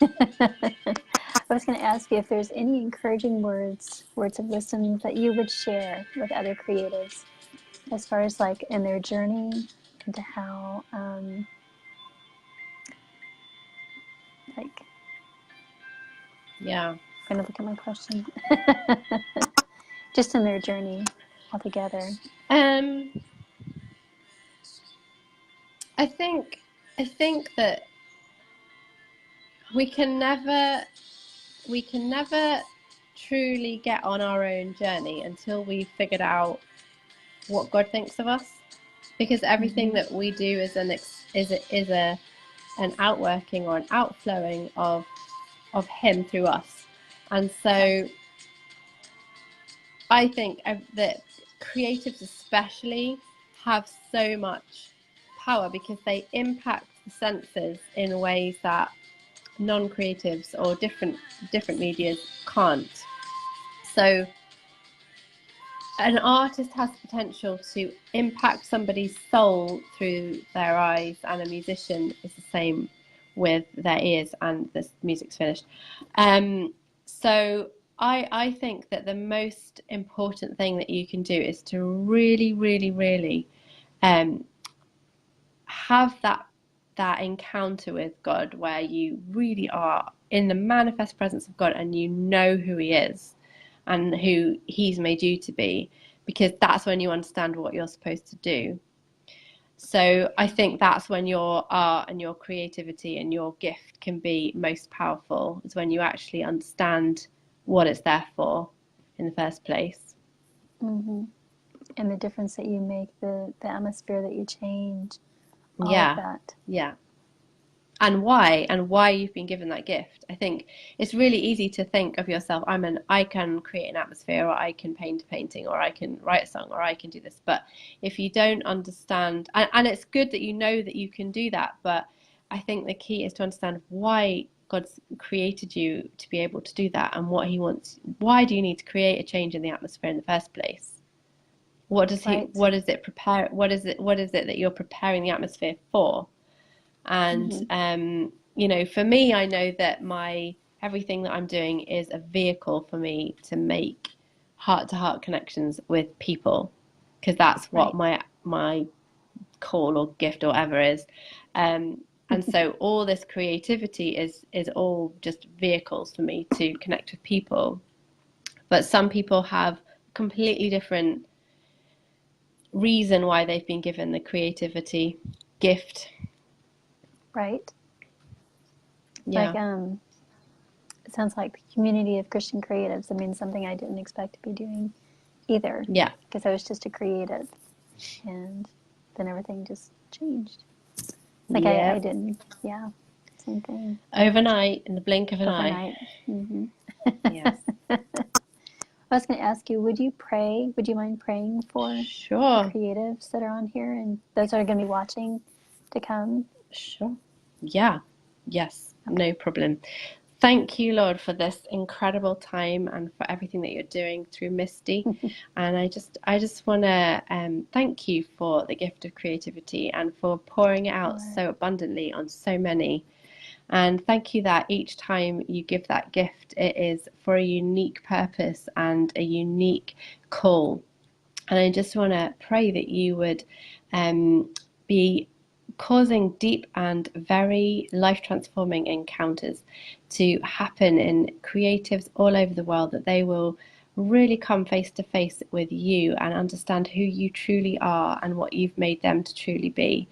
I was going to ask you if there's any encouraging words of wisdom that you would share with other creatives as far as like in their journey into how I'm going to look at my question. Just in their journey altogether. I think that we can never truly get on our own journey until we've figured out what God thinks of us, because everything that we do is an outworking or an outflowing of Him through us. And so I think that creatives especially have so much power because they impact the senses in ways that non-creatives or different medias can't. So an artist has the potential to impact somebody's soul through their eyes, and a musician is the same with their ears, and the music's finished. So I think that the most important thing that you can do is to really, really, really have that encounter with God where you really are in the manifest presence of God and you know who He is and who He's made you to be, because that's when you understand what you're supposed to do. So I think that's when your art and your creativity and your gift can be most powerful, is when you actually understand what it's there for in the first place. And the difference that you make, the atmosphere that you change, all of that. Yeah, and why you've been given that gift. I think it's really easy to think of yourself, I can create an atmosphere, or I can paint a painting, or I can write a song, or I can do this. But if you don't understand, and it's good that you know that you can do that, but I think the key is to understand why God's created you to be able to do that, and what he wants. Why do you need to create a change in the atmosphere in the first place? What does he, Right. what is it prepare, what is it that you're preparing the atmosphere for? And you know, for me, I know that everything that I'm doing is a vehicle for me to make heart-to-heart connections with people, because that's what my call or gift or whatever is. And so all this creativity is all just vehicles for me to connect with people. But some people have completely different reason why they've been given the creativity gift. Right. Yeah. Like, it sounds like the community of Christian creatives. I mean, something I didn't expect to be doing either. Yeah. Because I was just a creative, and then everything just changed. Like I didn't, yeah, same thing. Overnight, in the blink of an Overnight. eye. Mm-hmm. Yes. I was going to ask you, would you pray? Would you mind praying for Sure. the creatives that are on here and those that are going to be watching to come? Sure. Yeah. Yes. Okay. No problem. Thank you, Lord, for this incredible time and for everything that you're doing through Misty. And I just want to thank you for the gift of creativity and for pouring it out so abundantly on so many. And thank you that each time you give that gift, it is for a unique purpose and a unique call. And I just want to pray that you would be causing deep and very life-transforming encounters to happen in creatives all over the world, that they will really come face to face with you and understand who you truly are and what you've made them to truly be,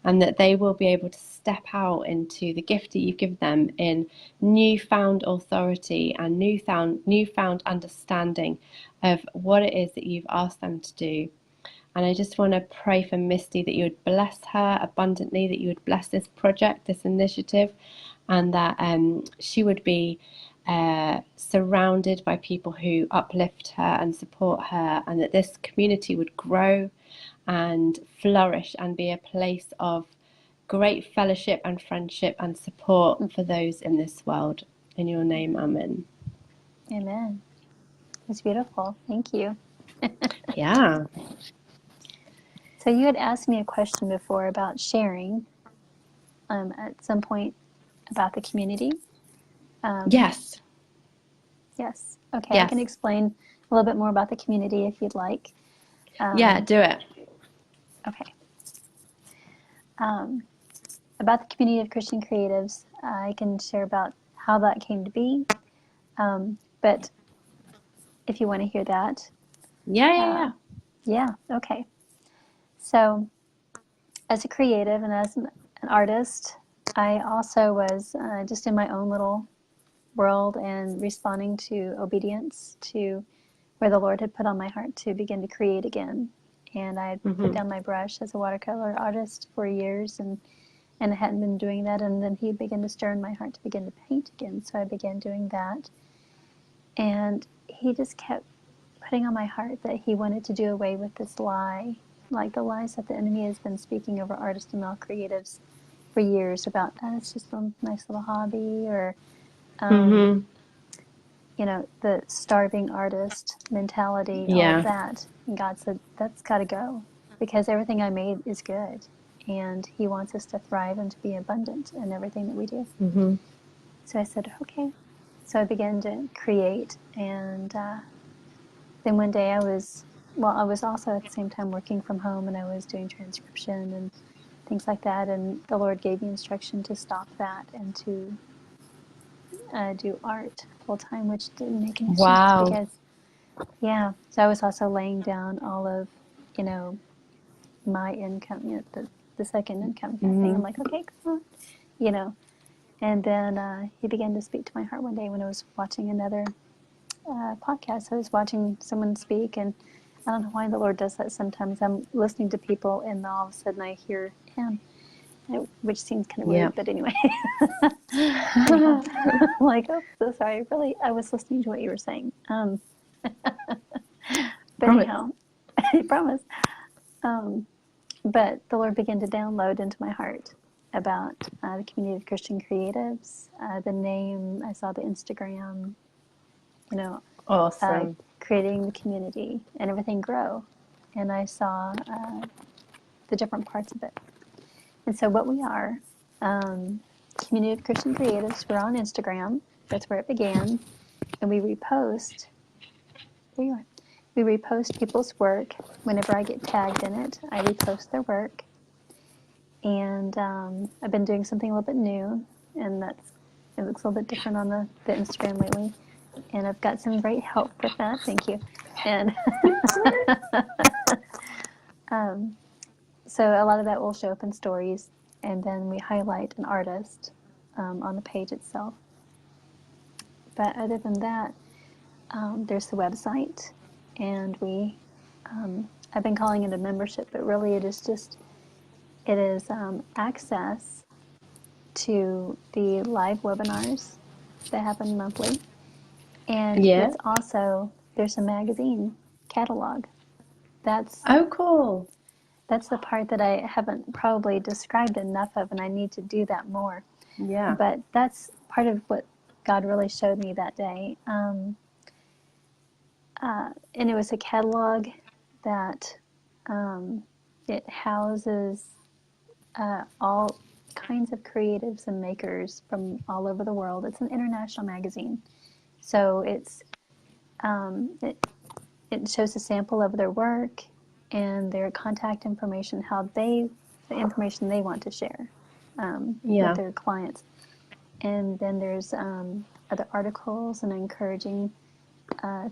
and that they will be able to step out into the gift that you've given them in newfound authority and newfound understanding of what it is that you've asked them to do. And I just want to pray for Misty, that you would bless her abundantly, that you would bless this project, this initiative, and that she would be surrounded by people who uplift her and support her, and that this community would grow and flourish and be a place of great fellowship and friendship and support for those in this world. In your name, amen. Amen. It's beautiful. Thank you. Yeah. So you had asked me a question before about sharing at some point about the community. Yes. Yes. Okay. Yes. I can explain a little bit more about the community if you'd like. Yeah, do it. Okay. About the community of Christian creatives, I can share about how that came to be. But if you want to hear that. Yeah. Yeah. Okay. So as a creative and as an artist, I also was just in my own little world and responding to obedience to where the Lord had put on my heart to begin to create again. And I had put down my brush as a watercolor artist for years, and I hadn't been doing that. And then he began to stir in my heart to begin to paint again. So I began doing that. And he just kept putting on my heart that he wanted to do away with this lie, like the lies that the enemy has been speaking over artists and male creatives for years about, it's just a nice little hobby, or you know, the starving artist mentality, all of that. And God said, that's got to go, because everything I made is good. And he wants us to thrive and to be abundant in everything that we do. So I said, okay. So I began to create. And then one day I was also at the same time working from home, and I was doing transcription and things like that. And the Lord gave me instruction to stop that and to do art full time, which didn't make any sense because, so I was also laying down all of, you know, my income, you know, the second income kind of thing. I'm like, okay, come on, you know. And then he began to speak to my heart one day when I was watching another podcast. I was watching someone speak, and I don't know why the Lord does that sometimes. I'm listening to people, and all of a sudden I hear him. which seems kind of Yeah. rude, but anyway. Anyhow, I'm like, oh, so sorry. Really, I was listening to what you were saying. But anyhow, I promise. But the Lord began to download into my heart about the community of Christian creatives, the name. I saw the Instagram, Awesome. creating the community and everything grow. And I saw the different parts of it. And so what we are, community of Christian creatives, we're on Instagram. That's where it began. And we repost. There you are. We repost people's work. Whenever I get tagged in it, I repost their work. And I've been doing something a little bit new, and it looks a little bit different on the Instagram lately. And I've got some great help with that. Thank you. And so a lot of that will show up in stories, and then we highlight an artist on the page itself. But other than that, there's the website, and I've been calling it a membership, but really it is access to the live webinars that happen monthly. And it's also, there's a magazine catalog. Cool. That's the part that I haven't probably described enough of, and I need to do that more. Yeah. But that's part of what God really showed me that day. And it was a catalog that it houses all kinds of creatives and makers from all over the world. It's an international magazine. So it shows a sample of their work and their contact information, the information they want to share with their clients. And then there's other articles and encouraging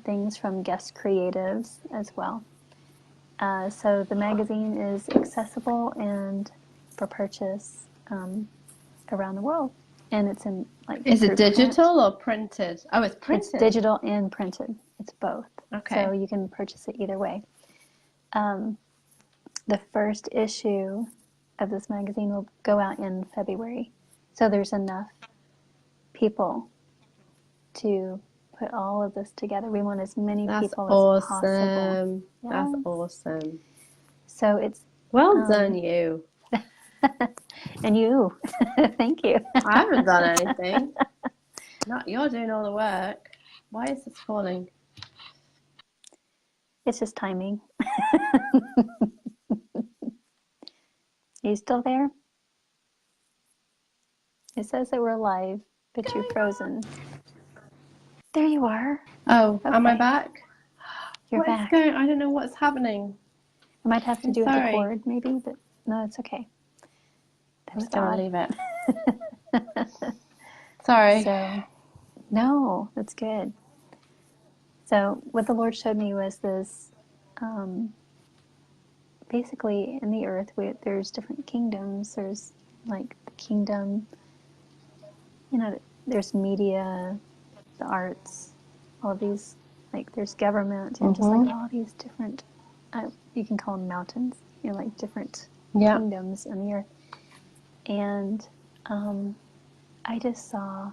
things from guest creatives as well. So the magazine is accessible and for purchase around the world. And it's in Is it digital or printed? Oh, it's printed. It's digital and printed. It's both. Okay. So you can purchase it either way. The first issue of this magazine will go out in February. So there's enough people to put all of this together. We want as many people as possible. Yeah. That's awesome. So it's well done, you. And you. Thank you. I haven't done anything. You're doing all the work. Why is this falling? It's just timing. Are you still there? It says that we're live, but you're frozen. There you are. Oh, okay. Am I back? You're back. I don't know what's happening. I might have to do with the cord, maybe, but no, it's okay. I'm just going to leave it. Sorry. No, that's good. So what the Lord showed me was this, basically in the earth, there's different kingdoms. There's like the kingdom, there's media, the arts, all of these, like there's government, and just like all these different, you can call them mountains, like different kingdoms in the earth. And I just saw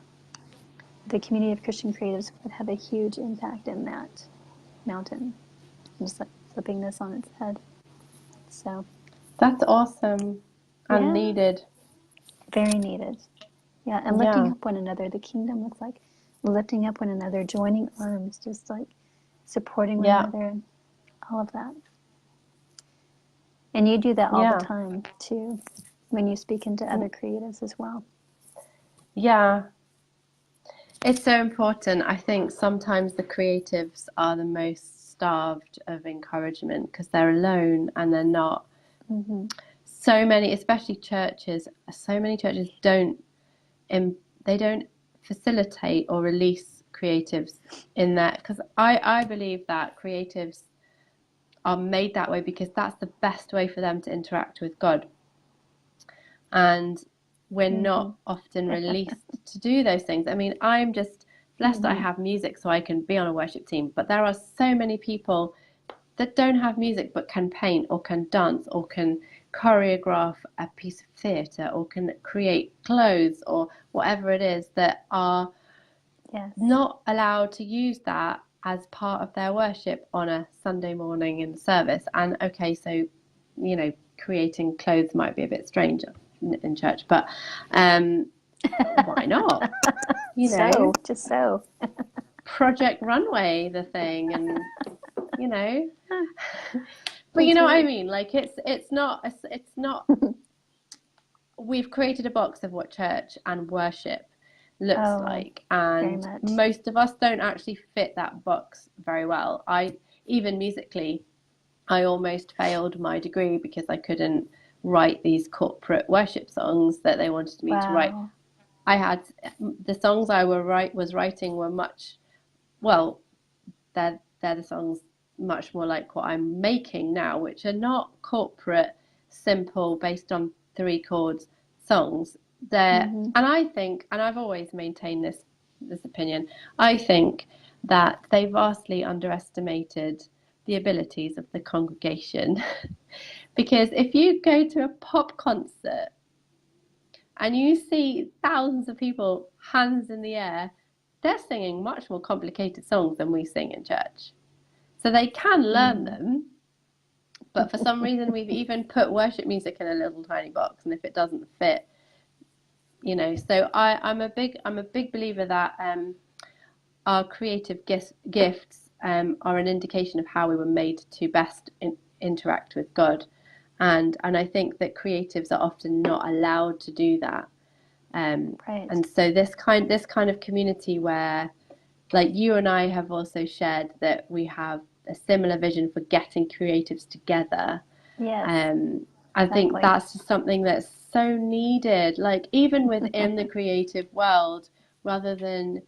the community of Christian creatives would have a huge impact in that mountain, just like flipping this on its head. So that's awesome and needed. Very needed. Yeah, and lifting up one another. The kingdom looks like lifting up one another, joining arms, just like supporting one another, and all of that. And you do that all the time too, when you speak into other creatives as well. Yeah. It's so important. I think sometimes the creatives are the most starved of encouragement because they're alone and they're not. So many, especially churches, don't facilitate or release creatives in that, because I believe that creatives are made that way because that's the best way for them to interact with God. And we're not often released to do those things. I mean, I'm just blessed that I have music so I can be on a worship team, but there are so many people that don't have music but can paint or can dance or can choreograph a piece of theatre or can create clothes or whatever it is, that are not allowed to use that as part of their worship on a Sunday morning in service. And okay, so, you know, creating clothes might be a bit strange in church, but why not? You know, just so. Project Runway the thing, and you know, but you know what I mean. Like it's not. We've created a box of what church and worship looks like, and most of us don't actually fit that box very well. Even musically, I almost failed my degree because I couldn't write these corporate worship songs that they wanted me to write. I had the songs I was writing were much, well, they're the songs much more like what I'm making now, which are not corporate, simple, based on 3 chords songs. And I think, and I've always maintained this opinion, I think that they vastly underestimated the abilities of the congregation. Because if you go to a pop concert and you see thousands of people, hands in the air, they're singing much more complicated songs than we sing in church. So they can learn them, but for some reason we've even put worship music in a little tiny box, and if it doesn't fit, you know. So I'm a big believer that our creative gifts are an indication of how we were made to best interact with God, and I think that creatives are often not allowed to do that. And so this kind of community where, like, you and I have also shared that we have a similar vision for getting creatives together. I think that's just something that's so needed, like even within the creative world, rather than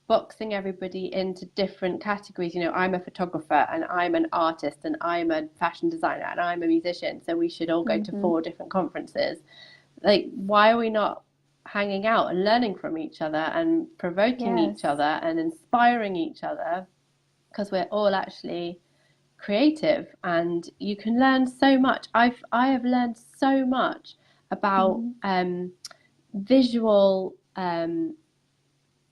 boxing everybody into different categories. You know, I'm a photographer and I'm an artist and I'm a fashion designer and I'm a musician, so we should all go to 4 different conferences. Like, why are we not hanging out and learning from each other and provoking each other and inspiring each other? Because we're all actually creative, and you can learn so much. I have learned so much about visual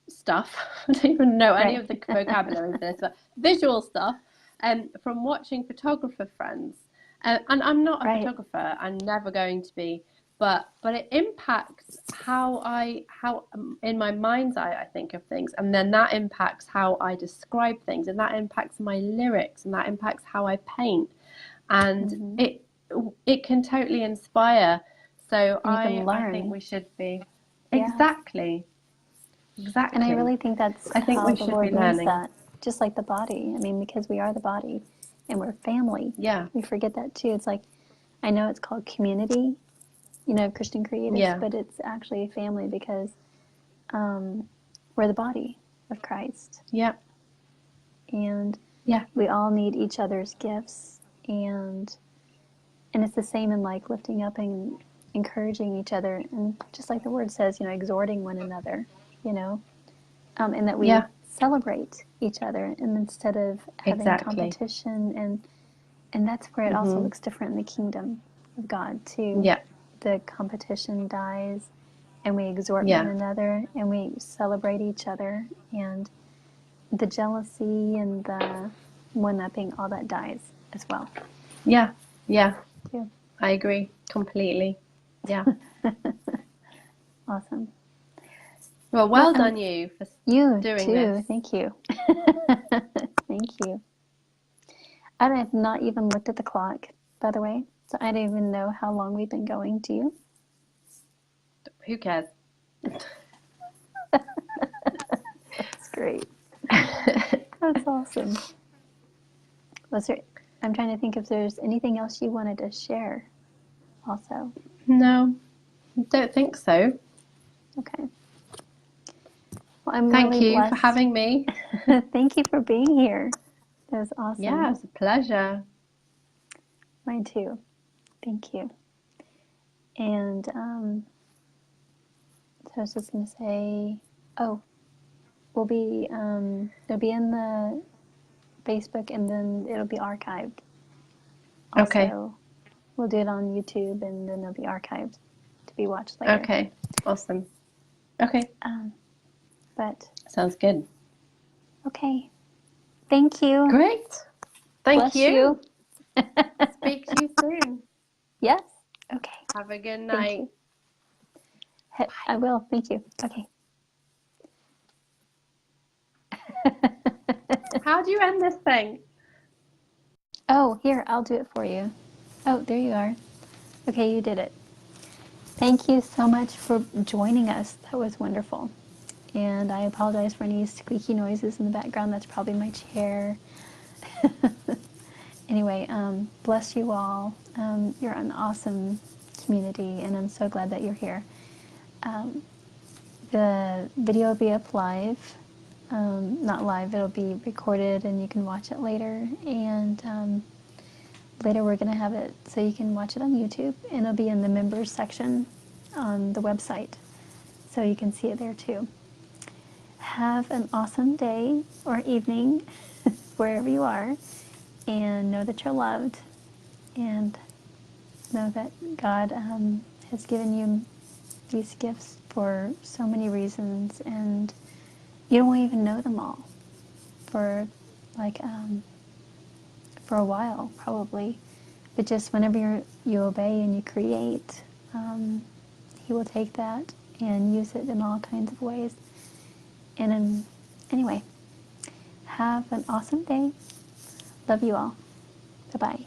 stuff. I don't even know any of the vocabulary for this, but visual stuff, from watching photographer friends. And I'm not a photographer, I'm never going to be, but it impacts how in my mind's eye I think of things, and then that impacts how I describe things, and that impacts my lyrics, and that impacts how I paint, and it can totally inspire. So I think we should be exactly. And I really think that's how the Lord means that, just like the body. I mean, because we are the body and we're family. We forget that too. It's like, I know it's called community, you know, Christian creatives, but it's actually a family because we're the body of Christ. And we all need each other's gifts, and it's the same in like lifting up and encouraging each other, and just like the word says, you know, exhorting one another, you know, and that we celebrate each other, and instead of having competition, and that's where it also looks different in the kingdom of God too. The competition dies, and we exhort one another, and we celebrate each other, and the jealousy and the one-upping, all that dies as well. I agree completely. Awesome. Well done you for doing this. Thank you. Thank you. I have not even looked at the clock, by the way, so I don't even know how long we've been going. Do you? Who cares? That's great. That's awesome. I'm trying to think if there's anything else you wanted to share also. No, I don't think so. Okay. Well, I'm Thank really you blessed. for having me. Thank you for being here. That was awesome. Yeah, it was a pleasure. Mine too. Thank you. And so I was just going to say, it'll be in the Facebook, and then it'll be archived also We'll do it on YouTube, and then it'll be archived to be watched later. Okay, awesome. Okay. But Sounds good. okay. Thank you. Great. Thank Bless you. Speak to you soon. Yes. Okay. Have a good night. I will. Thank you. Okay. How do you end this thing? Oh, here, I'll do it for you. Oh, there you are. Okay, you did it. Thank you so much for joining us. That was wonderful. And I apologize for any squeaky noises in the background. That's probably my chair. Anyway, bless you all. You're an awesome community, and I'm so glad that you're here. The video will be up live. Not live, it'll be recorded, and you can watch it later. And later we're going to have it so you can watch it on YouTube, and it'll be in the members section on the website, so you can see it there too. Have an awesome day or evening wherever you are, and know that you're loved, and know that God has given you these gifts for so many reasons, and you don't even know them all for for a while probably, but just whenever you obey and you create, He will take that and use it in all kinds of ways. And anyway, have an awesome day. Love you all. Bye-bye.